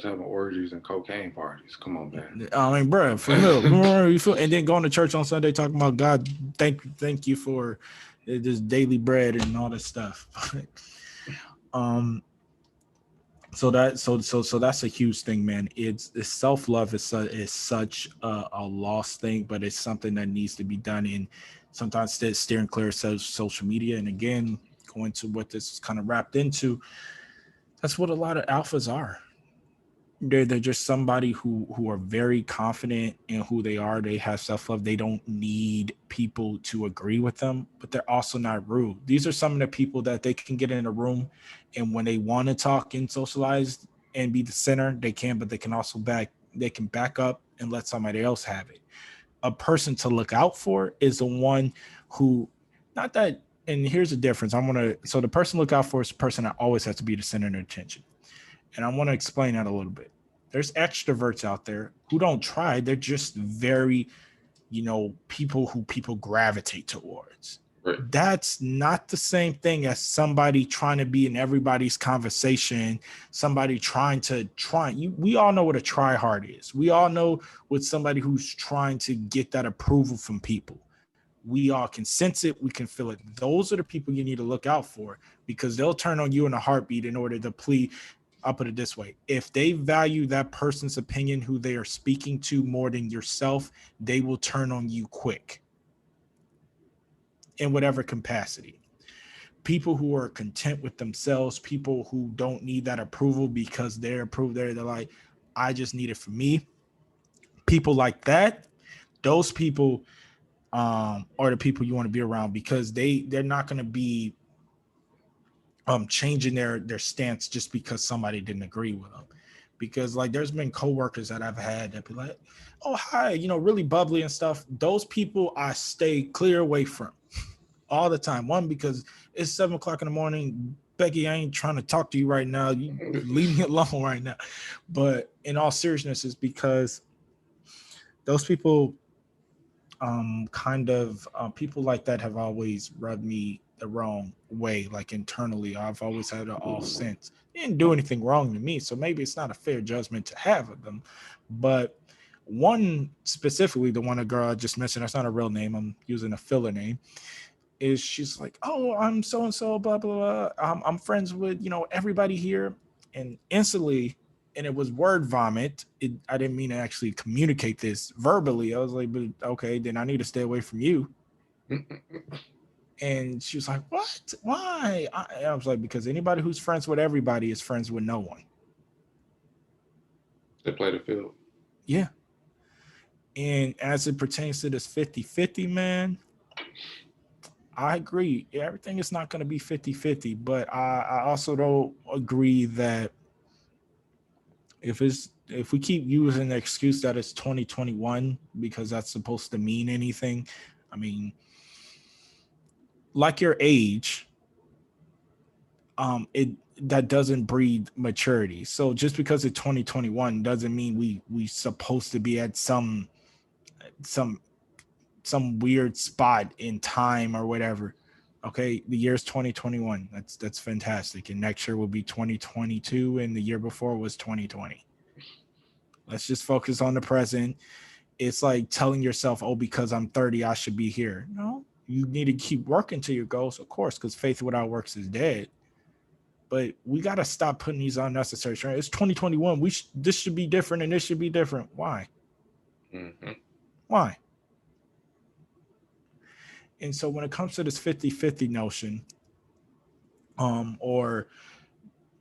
having orgies and cocaine parties. Come on, man. I mean, bro, for real, you feel, and then going to church on Sunday talking about God, thank you for this daily bread and all this stuff. So that's a huge thing, man. It's self-love is such a lost thing, but it's something that needs to be done. And sometimes steering clear of social media. And again, going to what this is kind of wrapped into, that's what a lot of alphas are. They're just somebody who are very confident in who they are. They have self-love. They don't need people to agree with them, but they're also not rude. These are some of the people that they can get in a room, and when they want to talk and socialize and be the center, they can, but they can also back up and let somebody else have it. A person to look out for is the one who, not that, and here's the difference. So the person to look out for is the person that always has to be the center of attention. And I want to explain that a little bit. There's extroverts out there who don't try. They're just very, people who people gravitate towards. Right. That's not the same thing as somebody trying to be in everybody's conversation, somebody we all know what a try hard is. We all know what somebody who's trying to get that approval from people. We all can sense it. We can feel it. Those are the people you need to look out for, because they'll turn on you in a heartbeat in order to plead. I'll put it this way. If they value that person's opinion, who they are speaking to, more than yourself, they will turn on you quick in whatever capacity. People who are content with themselves, people who don't need that approval because they're approved, they're like, I just need it for me. People like that, those people are the people you want to be around, because they're not going to be changing their stance just because somebody didn't agree with them. Because like there's been coworkers that I've had that be like, oh hi, really bubbly and stuff. Those people I stay clear away from all the time. One, because it's 7:00 in the morning. Becky, I ain't trying to talk to you right now. You leave me alone right now. But in all seriousness, it's because those people people like that have always rubbed me the wrong way. Like internally, I've always had an off sense. They didn't do anything wrong to me, so maybe it's not a fair judgment to have of them. But one specifically, the one, a girl I just mentioned, that's not a real name, I'm using a filler name. is she's like, oh, I'm so and so, blah blah blah. I'm friends with everybody here, and instantly, and it was word vomit. I didn't mean to actually communicate this verbally. I was like, but okay, then I need to stay away from you. And she was like, what? Why? I was like, because anybody who's friends with everybody is friends with no one. They play the field. Yeah. And as it pertains to this 50-50, man, I agree. Everything is not going to be 50-50, but I also don't agree that if we keep using the excuse that it's 2021 because that's supposed to mean anything, I mean, like your age, that doesn't breed maturity. So just because it's 2021 doesn't mean we supposed to be at some weird spot in time or whatever. Okay, the year's 2021. That's fantastic. And next year will be 2022, and the year before was 2020. Let's just focus on the present. It's like telling yourself, oh, because I'm 30, I should be here. No, you need to keep working to your goals, of course, because faith without works is dead. But we got to stop putting these unnecessary. It's 2021. This should be different, and this should be different. Why? Mm-hmm. Why? And so when it comes to this 50-50 notion, or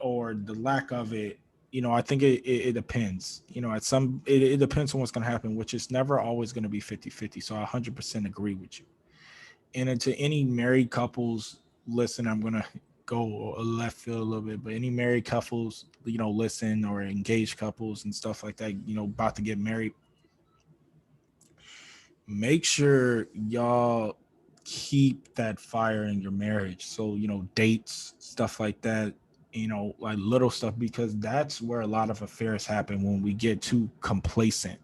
the lack of it, I think it depends. It depends on what's going to happen, which is never always going to be 50-50. So I 100% agree with you. And to any married couples, listen, I'm going to go left field a little bit, but any married couples, listen, or engaged couples and stuff like that, about to get married, make sure y'all keep that fire in your marriage. So, dates, stuff like that, like little stuff, because that's where a lot of affairs happen when we get too complacent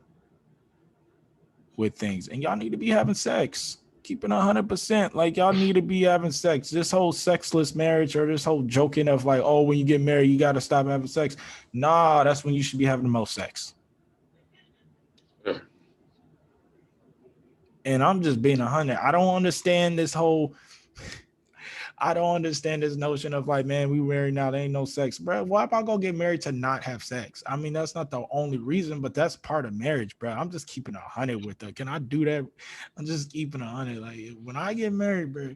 with things. And y'all need to be having sex. Keeping 100%, like y'all need to be having sex. This whole sexless marriage, or this whole joking of like, oh, when you get married, you got to stop having sex. Nah, that's when you should be having the most sex. Yeah. And I'm just being 100. I don't understand this notion of like, man, we married now, there ain't no sex, bro. Why am I gonna get married to not have sex? I mean, that's not the only reason, but that's part of marriage, bro. I'm just keeping 100 with her. Can I do that? I'm just keeping 100. Like when I get married, bro,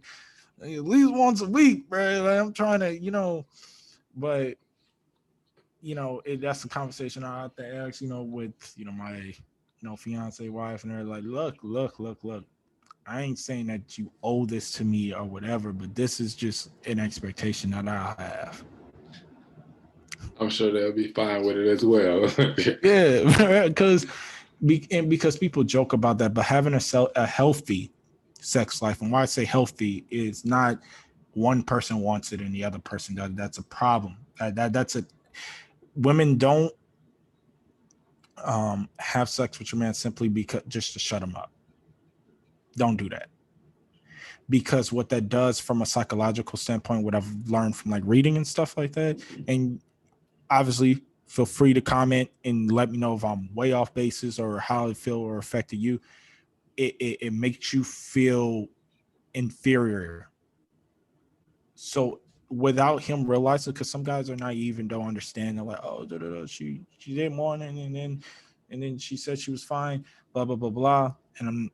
like, at least once a week, bro. Like, I'm trying to, but that's the conversation I have to ask, with my fiance, wife, and they're like, look. I ain't saying that you owe this to me or whatever, but this is just an expectation that I have. I'm sure they'll be fine with it as well. Yeah, because people joke about that, but having a healthy sex life, and why I say healthy is not one person wants it and the other person does. That's a problem. That's a women don't have sex with your man simply because just to shut him up. Don't do that. Because what that does from a psychological standpoint, what I've learned from like reading and stuff like that, and obviously feel free to comment and let me know if I'm way off basis or how it feel or affected you. It makes you feel inferior. So without him realizing, because some guys are naive and don't understand, they're like, oh, she didn't want it, and then she said she was fine, blah blah blah blah. And I'm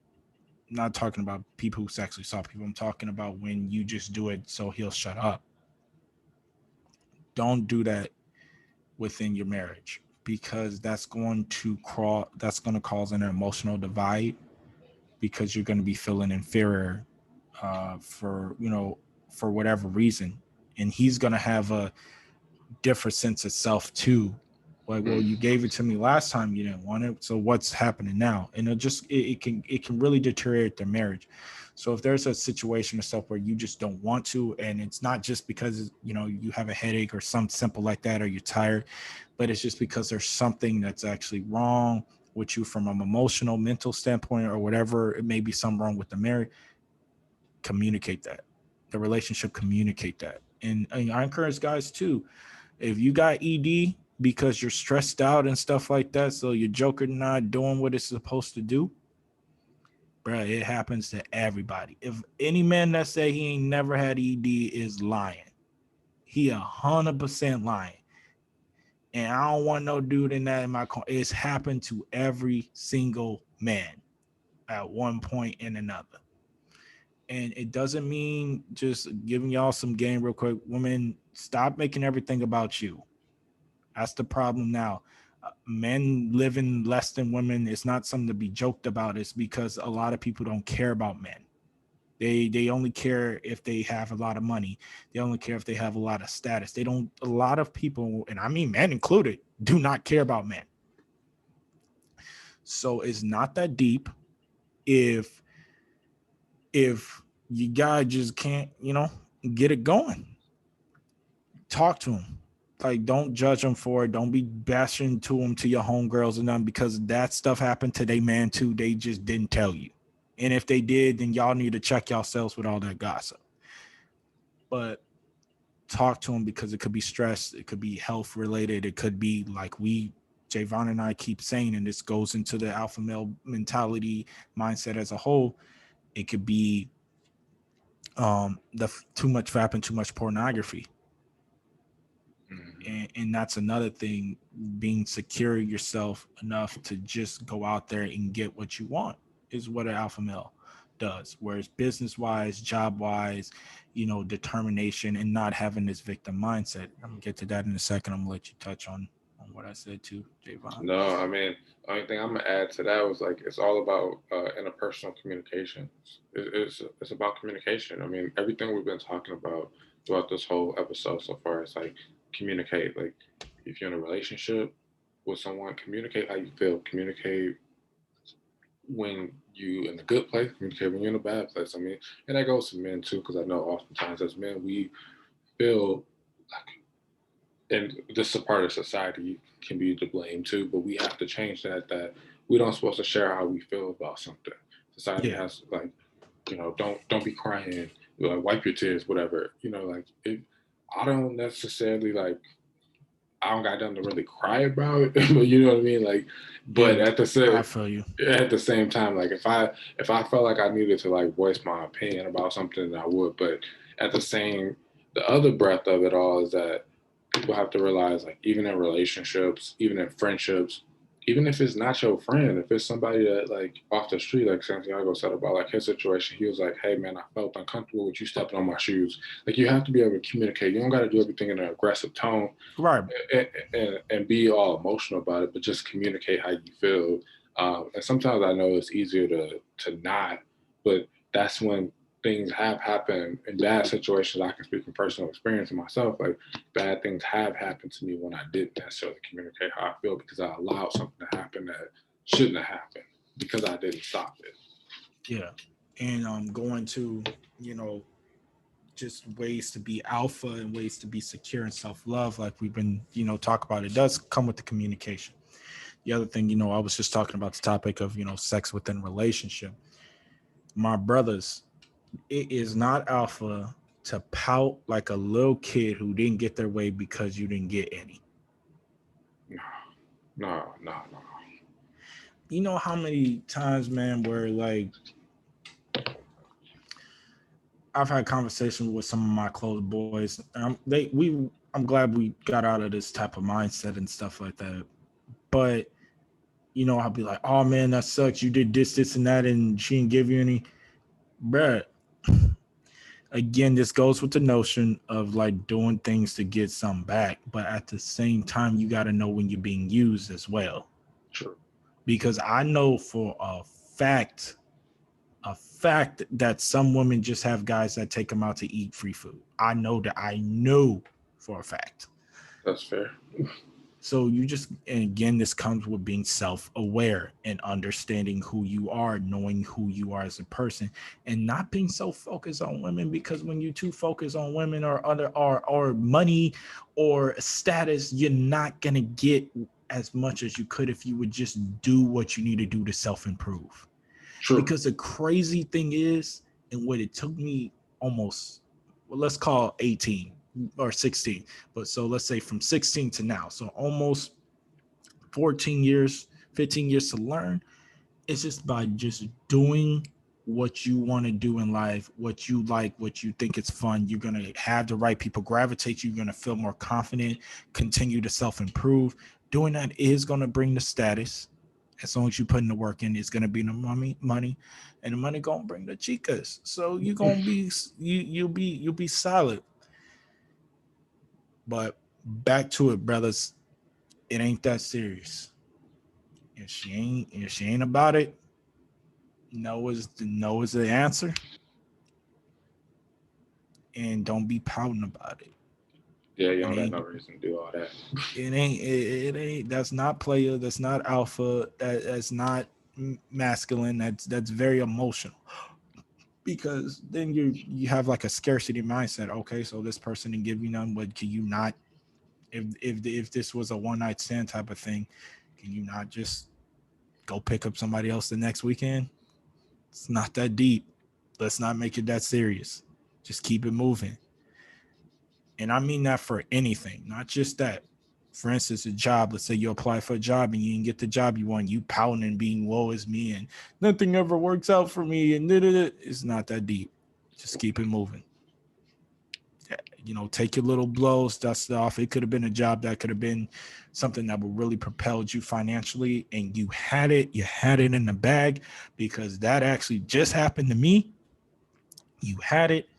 not talking about people who sexually assault people. I'm talking about when you just do it so he'll shut up. Don't do that within your marriage, because that's going to cause an emotional divide, because you're going to be feeling inferior for whatever reason, and he's going to have a different sense of self too. Like, well, you gave it to me last time, you didn't want it, so what's happening now? And it can really deteriorate their marriage. So if there's a situation or stuff where you just don't want to, and it's not just because you have a headache or something simple like that, or you're tired, but it's just because there's something that's actually wrong with you from an emotional, mental standpoint, or whatever it may be, something wrong with the marriage, communicate that. The relationship, communicate that. And I encourage guys too, if you got ED because you're stressed out and stuff like that, so your joker not doing what it's supposed to do, Bruh, it happens to everybody. If any man that say he ain't never had ED is lying. He 100% lying. And I don't want no dude in that in my car. It's happened to every single man at one point and another. And it doesn't mean just giving y'all some game real quick. Women, stop making everything about you. That's the problem now. Men living less than women is not something to be joked about. It's because a lot of people don't care about men. They only care if they have a lot of money. They only care if they have a lot of status. They don't. A lot of people, and I mean men included, do not care about men. So it's not that deep. If you guys just can't, get it going, talk to them. Like, don't judge them for it. Don't be bashing to them to your homegirls and them, because that stuff happened to their man too. They just didn't tell you. And if they did, then y'all need to check yourselves with all that gossip. But talk to them, because it could be stress. It could be health related. It could be like Javon and I keep saying, and this goes into the alpha male mentality mindset as a whole. It could be too much vaping, too much pornography. And that's another thing, being secure yourself enough to just go out there and get what you want is what an alpha male does. Whereas business wise, job wise, determination, and not having this victim mindset. I'm gonna get to that in a second. I'm gonna let you touch on what I said too, Javon. No, I mean, the only thing I'm gonna add to that was like it's all about interpersonal communication. It's about communication. I mean, everything we've been talking about throughout this whole episode so far is like communicate. Like, if you're in a relationship with someone, communicate how you feel. Communicate when you in a good place. Communicate when you're in a bad place. I mean, and that goes to men too, because I know oftentimes as men we feel like, and this is a part of society, can be to blame too, but we have to change that we don't supposed to share how we feel about something. Society has like, don't be crying, like wipe your tears, whatever. Like I don't necessarily like, I don't got nothing to really cry about, but you know what I mean? Like, but at the same time, like if I felt like I needed to like voice my opinion about something, I would. But at the other breath of it all is that people have to realize, like, even in relationships, even in friendships, even if it's not your friend, if it's somebody that like off the street, like Santiago said about like his situation, he was like, hey man, I felt uncomfortable with you stepping on my shoes. Like, you have to be able to communicate. You don't got to do everything in an aggressive tone, right? And be all emotional about it, but just communicate how you feel. And sometimes I know it's easier to not, but that's when things have happened in bad situations. I can speak from personal experience in myself. Like, bad things have happened to me when I didn't necessarily communicate how I feel, because I allowed something to happen that shouldn't have happened because I didn't stop it. Yeah. And going to, just ways to be alpha and ways to be secure and self-love, like we've been, talk about, it does come with the communication. The other thing, I was just talking about the topic of, sex within relationship. My brothers, it is not alpha to pout like a little kid who didn't get their way because you didn't get any. No. You know how many times, man, where like I've had conversations with some of my close boys. I'm glad we got out of this type of mindset and stuff like that. But I'll be like, oh man, that sucks. You did this, and that, and she didn't give you any. Bruh. Again, this goes with the notion of like doing things to get some back, but at the same time, you got to know when you're being used as well. True. Because I know for a fact that some women just have guys that take them out to eat free food. I know for a fact. That's fair. So and again, this comes with being self-aware and understanding who you are, knowing who you are as a person, and not being so focused on women, because when you too focus on women or money or status, you're not going to get as much as you could if you would just do what you need to do to self-improve. True. Because the crazy thing is, and what it took me almost, let's call 18 or 16, but so let's say from 16 to now, so almost 15 years to learn. It's just by just doing what you want to do in life, what you like, what you think is fun, you're going to have the right people gravitate you. You're going to feel more confident, continue to self-improve. Doing that is going to bring the status. As long as you put in the work in, it's going to be the money, and the money going to bring the chicas. So you're going to be, you'll be solid. But back to it, brothers. It ain't that serious. If she ain't about it, no is the answer. And don't be pouting about it. Yeah, you don't got no reason to do all that. It ain't. That's not player. That's not alpha. That's not masculine. That's very emotional. Because then you have like a scarcity mindset. Okay, so this person didn't give you none, but can you not? If this was a one night stand type of thing, can you not just go pick up somebody else the next weekend? It's not that deep. Let's not make it that serious. Just keep it moving. And I mean that for anything, not just that. For instance, a job, let's say you apply for a job and you didn't get the job you want, you pouting and being woe is me and nothing ever works out for me and it's not that deep. Just keep it moving. Take your little blows, dust it off. It could have been a job that could have been something that would really propelled you financially, and you had it in the bag, because that actually just happened to me. You had it,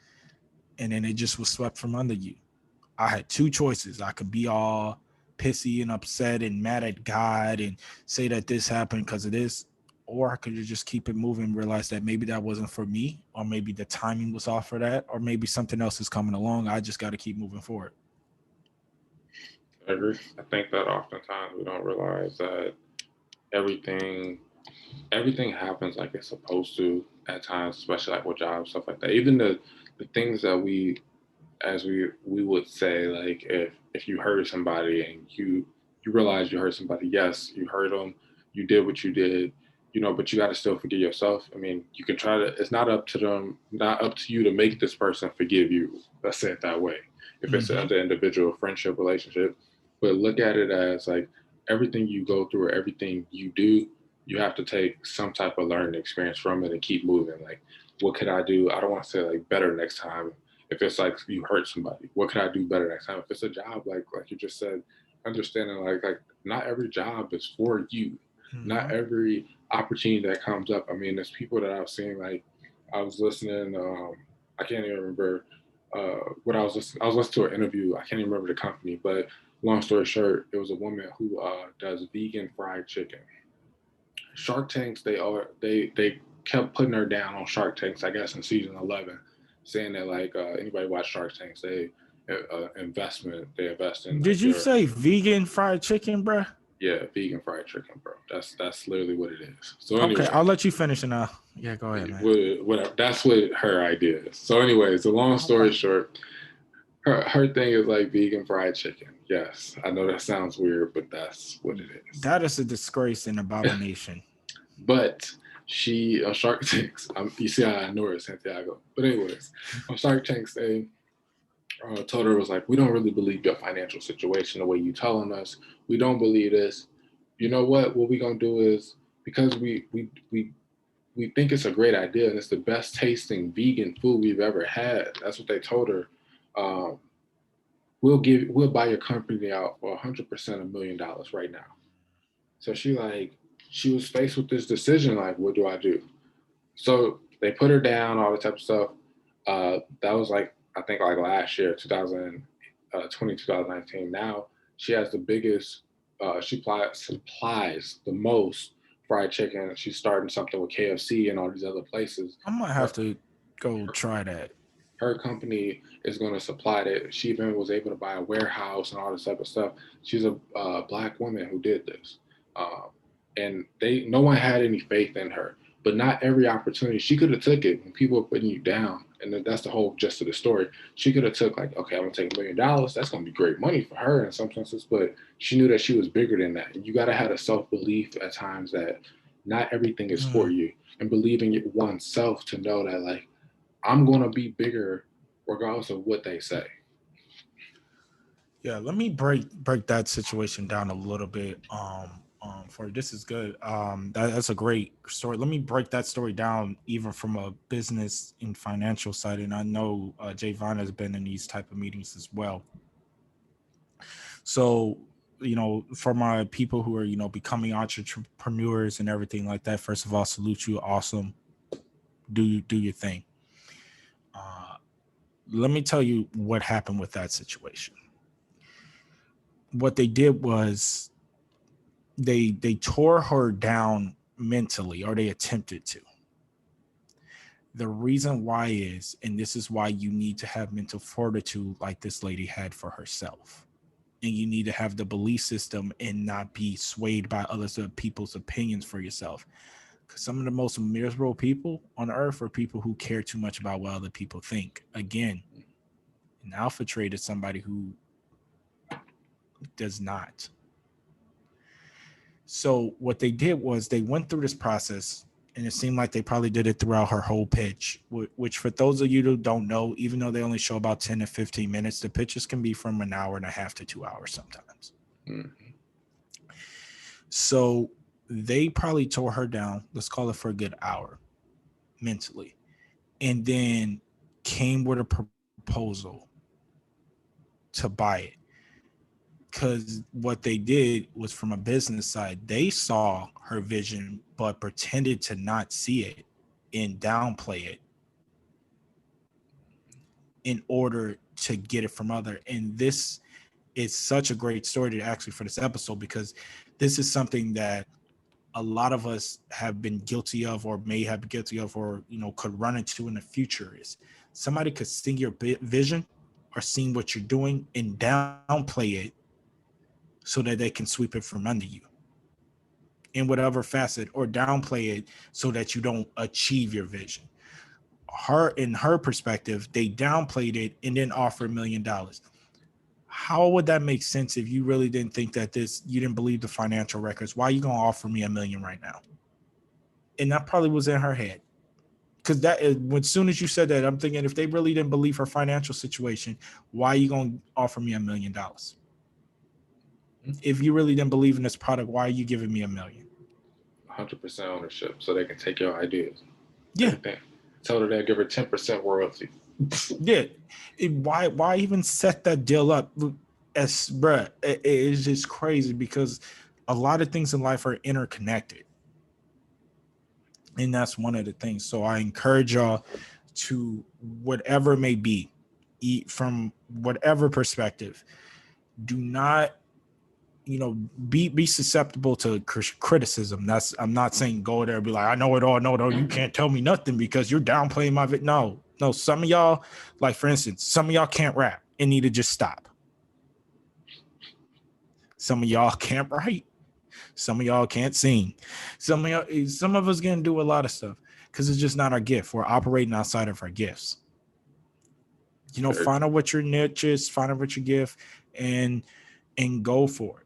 and then it just was swept from under you. I had two choices. I could be all pissy and upset and mad at God and say that this happened because of this, or I could just keep it moving and realize that maybe that wasn't for me, or maybe the timing was off for that, or maybe something else is coming along. I just got to keep moving forward. I agree. I think that oftentimes we don't realize that everything happens like it's supposed to at times, especially like with jobs, stuff like that. Even the things that we would say, like if you hurt somebody and you realize you hurt somebody, yes, you hurt them, you did what you did, but you got to still forgive yourself. I mean, you can try to. It's not up to them, not up to you to make this person forgive you. Let's say it that way. If it's an individual friendship relationship, but look at it as like everything you go through or everything you do, you have to take some type of learning experience from it and keep moving. Like, what could I do? I don't want to say like better next time. If it's like you hurt somebody, what can I do better next time? If it's a job, like you just said, understanding like not every job is for you. Not every opportunity that comes up. I mean, there's people that I've seen. Like I was listening. I can't even remember what I was listening. I was listening to an interview. I can't even remember the company, but long story short, it was a woman who does vegan fried chicken. Shark Tanks, they kept putting her down on Shark Tanks, I guess in season 11, saying that like anybody watch Shark Tanks, they invest in Did like you your say vegan fried chicken, bruh? yeah, vegan fried chicken, bro. That's literally what it is. So Okay, anyway, I'll let you finish now. Yeah, go ahead, man. whatever. That's what her idea is. So anyways, the long story short, her thing is like vegan fried chicken. Yes, I know that sounds weird, but that's what it is. That is a disgrace and abomination. But she on Shark Tanks, you see how I know her, Santiago. But anyways, on Shark Tanks, they told her, was like, we don't really believe your financial situation the way you telling us. We don't believe this. You know what? What we gonna do is, because we think it's a great idea and it's the best tasting vegan food we've ever had. That's what they told her. Um, we'll buy your company out for 100% $1 million right now. So she was faced with this decision, like, what do I do? So they put her down, all the type of stuff. That was like, I think like last year, 2020, 2019. Now she has the biggest, she supplies the most fried chicken. She's starting something with KFC and all these other places. I might have to go try that. Her company is going to supply it. She even was able to buy a warehouse and all this type of stuff. She's a Black woman who did this, and no one had any faith in her. But not every opportunity, she could have took it when people were putting you down, and that's the whole gist of the story. She could have took like, okay, I'm gonna take $1 million. That's gonna be great money for her in some senses, but she knew that she was bigger than that. And you gotta have a self belief at times that not everything is for you, and believing it oneself to know that like, I'm going to be bigger regardless of what they say. Yeah, let me break that situation down a little bit. for this is good. That's a great story. Let me break that story down even from a business and financial side. And I know Javon has been in these type of meetings as well. So, for my people who are, becoming entrepreneurs and everything like that, first of all, salute you. Awesome. Do your thing. Let me tell you what happened with that situation. What they did was they tore her down mentally, or they attempted to. The reason why is, and this is why you need to have mental fortitude like this lady had for herself. And you need to have the belief system and not be swayed by other people's opinions for yourself. Because some of the most miserable people on earth are people who care too much about what other people think. Again, an alpha trait is somebody who does not. So what they did was they went through this process, and it seemed like they probably did it throughout her whole pitch, which for those of you who don't know, even though they only show about 10 to 15 minutes, the pitches can be from an hour and a half to 2 hours sometimes. Mm-hmm. So they probably tore her down, let's call it for a good hour mentally, and then came with a proposal to buy it. Because what they did was, from a business side, they saw her vision but pretended to not see it and downplay it in order to get it from other. And this is such a great story to actually for this episode, because this is something that a lot of us have been guilty of, or may have been guilty of, or could run into in the future. Is somebody could see your vision or seeing what you're doing and downplay it so that they can sweep it from under you in whatever facet, or downplay it so that you don't achieve your vision. In her perspective, they downplayed it and then offered $1 million. How would that make sense if you really didn't think that you didn't believe the financial records? Why are you going to offer me $1 million right now? And that probably was in her head. Because as soon as you said that, I'm thinking, if they really didn't believe her financial situation, why are you going to offer me $1 million? If you really didn't believe in this product, why are you giving me $1 million? 100% ownership, so they can take your ideas. Yeah. Everything. Tell her they'll give her 10% royalty. Yeah. Why even set that deal up? Bruh, it is just crazy, because a lot of things in life are interconnected. And that's one of the things. So I encourage y'all to, whatever it may be, from whatever perspective, do not be susceptible to criticism. I'm not saying go there and be like, I know it all. No, you can't tell me nothing because you're downplaying my no. Some of y'all, like for instance, some of y'all can't rap and need to just stop. Some of y'all can't write. Some of y'all can't sing. Some of us gonna do a lot of stuff because it's just not our gift. We're operating outside of our gifts. Find out what your niche is, find out what your gift, and go for it.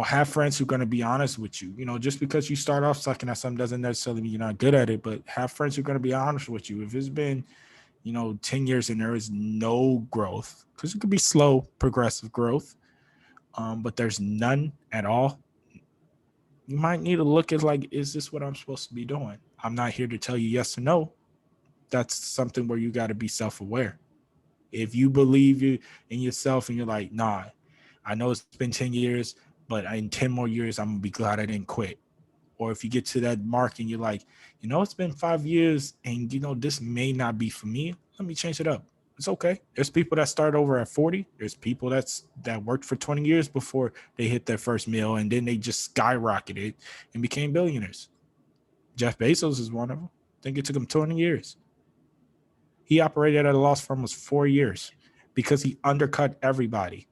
Have friends who are going to be honest with you. Just because you start off sucking at something doesn't necessarily mean you're not good at it, but have friends who are going to be honest with you. If it's been, 10 years and there is no growth, because it could be slow, progressive growth, but there's none at all, you might need to look at is this what I'm supposed to be doing? I'm not here to tell you yes or no. That's something where you got to be self-aware. If you believe in yourself and you're like, nah, I know it's been 10 years, but in 10 more years, I'm going to be glad I didn't quit. Or if you get to that mark and you're like, it's been 5 years and, this may not be for me, let me change it up. It's okay. There's people that start over at 40. There's people that worked for 20 years before they hit their first meal, and then they just skyrocketed and became billionaires. Jeff Bezos is one of them. I think it took him 20 years. He operated at a loss for almost 4 years because he undercut everybody.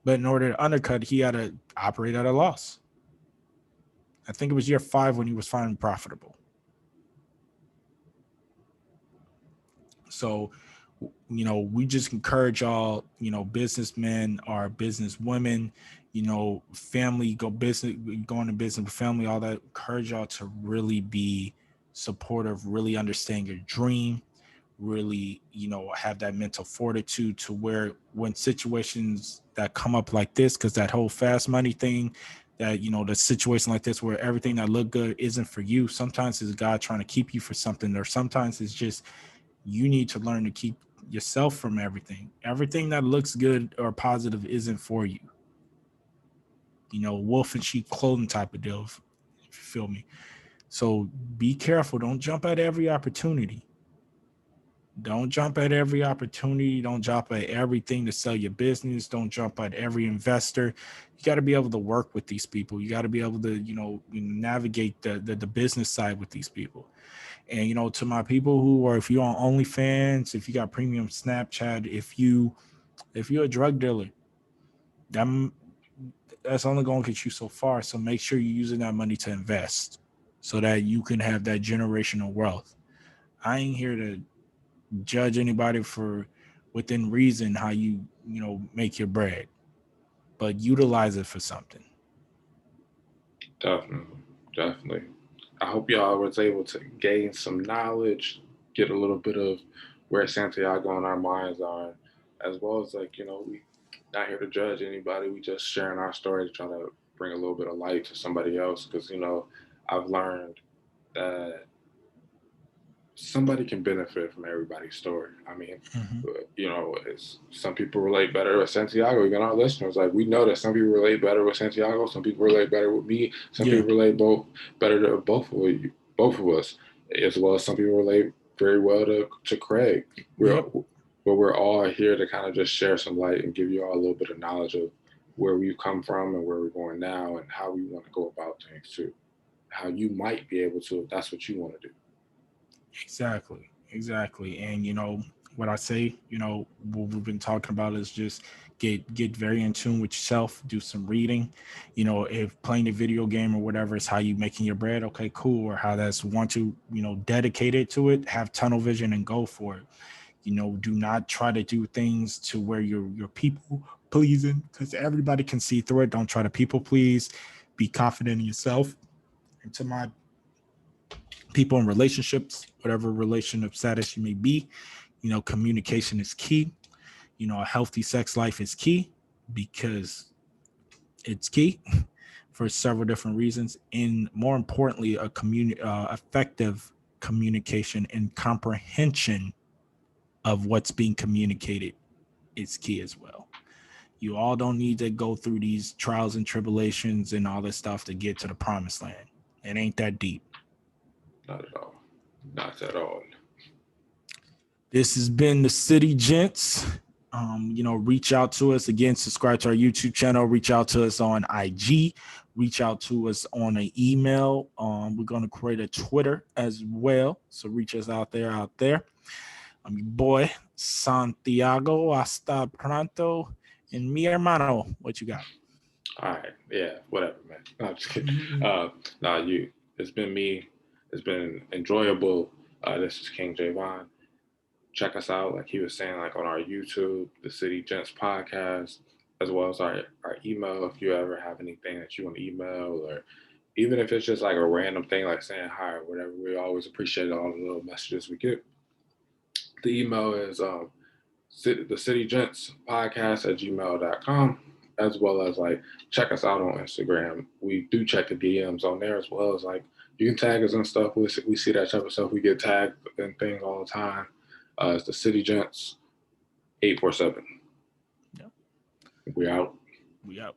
But in order to undercut, he had to operate at a loss. I think it was year 5 when he was finally profitable. So, we just encourage y'all, businessmen or businesswomen, family, going to business with family, all that. Encourage y'all to really be supportive, really understand your dream, really, have that mental fortitude to where when situations that come up like this, because that whole fast money thing, that, you know, the situation like this where everything that look good isn't for you. Sometimes it's God trying to keep you for something, or sometimes it's just you need to learn to keep yourself from everything. Everything that looks good or positive isn't for you. You know, wolf in sheep clothing type of deal, if you feel me. So be careful. Don't jump at every opportunity. Don't jump at every opportunity. Don't jump at everything to sell your business. Don't jump at every investor. You got to be able to work with these people. You got to be able to, you know, navigate the business side with these people. And, you know, to my people who are, if you're on OnlyFans, if you got premium Snapchat, if you're a drug dealer, that's only going to get you so far. So make sure you're using that money to invest so that you can have that generational wealth. I ain't here to judge anybody for within reason how you know, make your bread, but utilize it for something. Definitely. I hope y'all was able to gain some knowledge, get a little bit of where Santiago and our minds are, as well as, like, you know, we not here to judge anybody. We just sharing our story, trying to bring a little bit of light to somebody else. Because, you know, I've learned that somebody can benefit from everybody's story. I mean, you know, it's, some people relate better with Santiago. Even our listeners, like, we know that some people relate better with Santiago. Some people relate better with me. Some people relate better to both of us, as well as some people relate very well to Craig. But we're all here to kind of just share some light and give you all a little bit of knowledge of where we've come from and where we're going now, and how we want to go about things too. How you might be able to, if that's what you want to do. Exactly. And, you know, what I say, you know, what we've been talking about is just get very in tune with yourself, do some reading. You know, if playing a video game or whatever is how you making your bread, okay, cool. Or how that's want to, you know, dedicated to it, have tunnel vision and go for it. You know, do not try to do things to where you're people pleasing, because everybody can see through it. Don't try to people please. Be confident in yourself. And to my people in relationships, whatever relationship status you may be, you know, communication is key. You know, a healthy sex life is key, because it's key for several different reasons. And more importantly, a effective communication and comprehension of what's being communicated is key as well. You all don't need to go through these trials and tribulations and all this stuff to get to the promised land. It ain't that deep. Not at all. Not at all. This has been the City Gents. You know, reach out to us again. Subscribe to our YouTube channel. Reach out to us on IG. Reach out to us on an email. We're going to create a Twitter as well. So reach us out there. I'm your boy, Santiago. Hasta pronto. And mi hermano, what you got? All right. Yeah, whatever, man. No, I'm just kidding. It's been me. It's been enjoyable. This is King Javon. Check us out, like he was saying, like on our YouTube, the City Gents Podcast, as well as our email. If you ever have anything that you want to email, or even if it's just like a random thing like saying hi or whatever, we always appreciate all the little messages we get. The email is the City Gents Podcast at gmail.com, as well as like check us out on Instagram. We do check the DMs on there, as well as like you can tag us and stuff. We see that type of stuff. We get tagged and things all the time. It's the City Gents 847. Yep. We out. We out.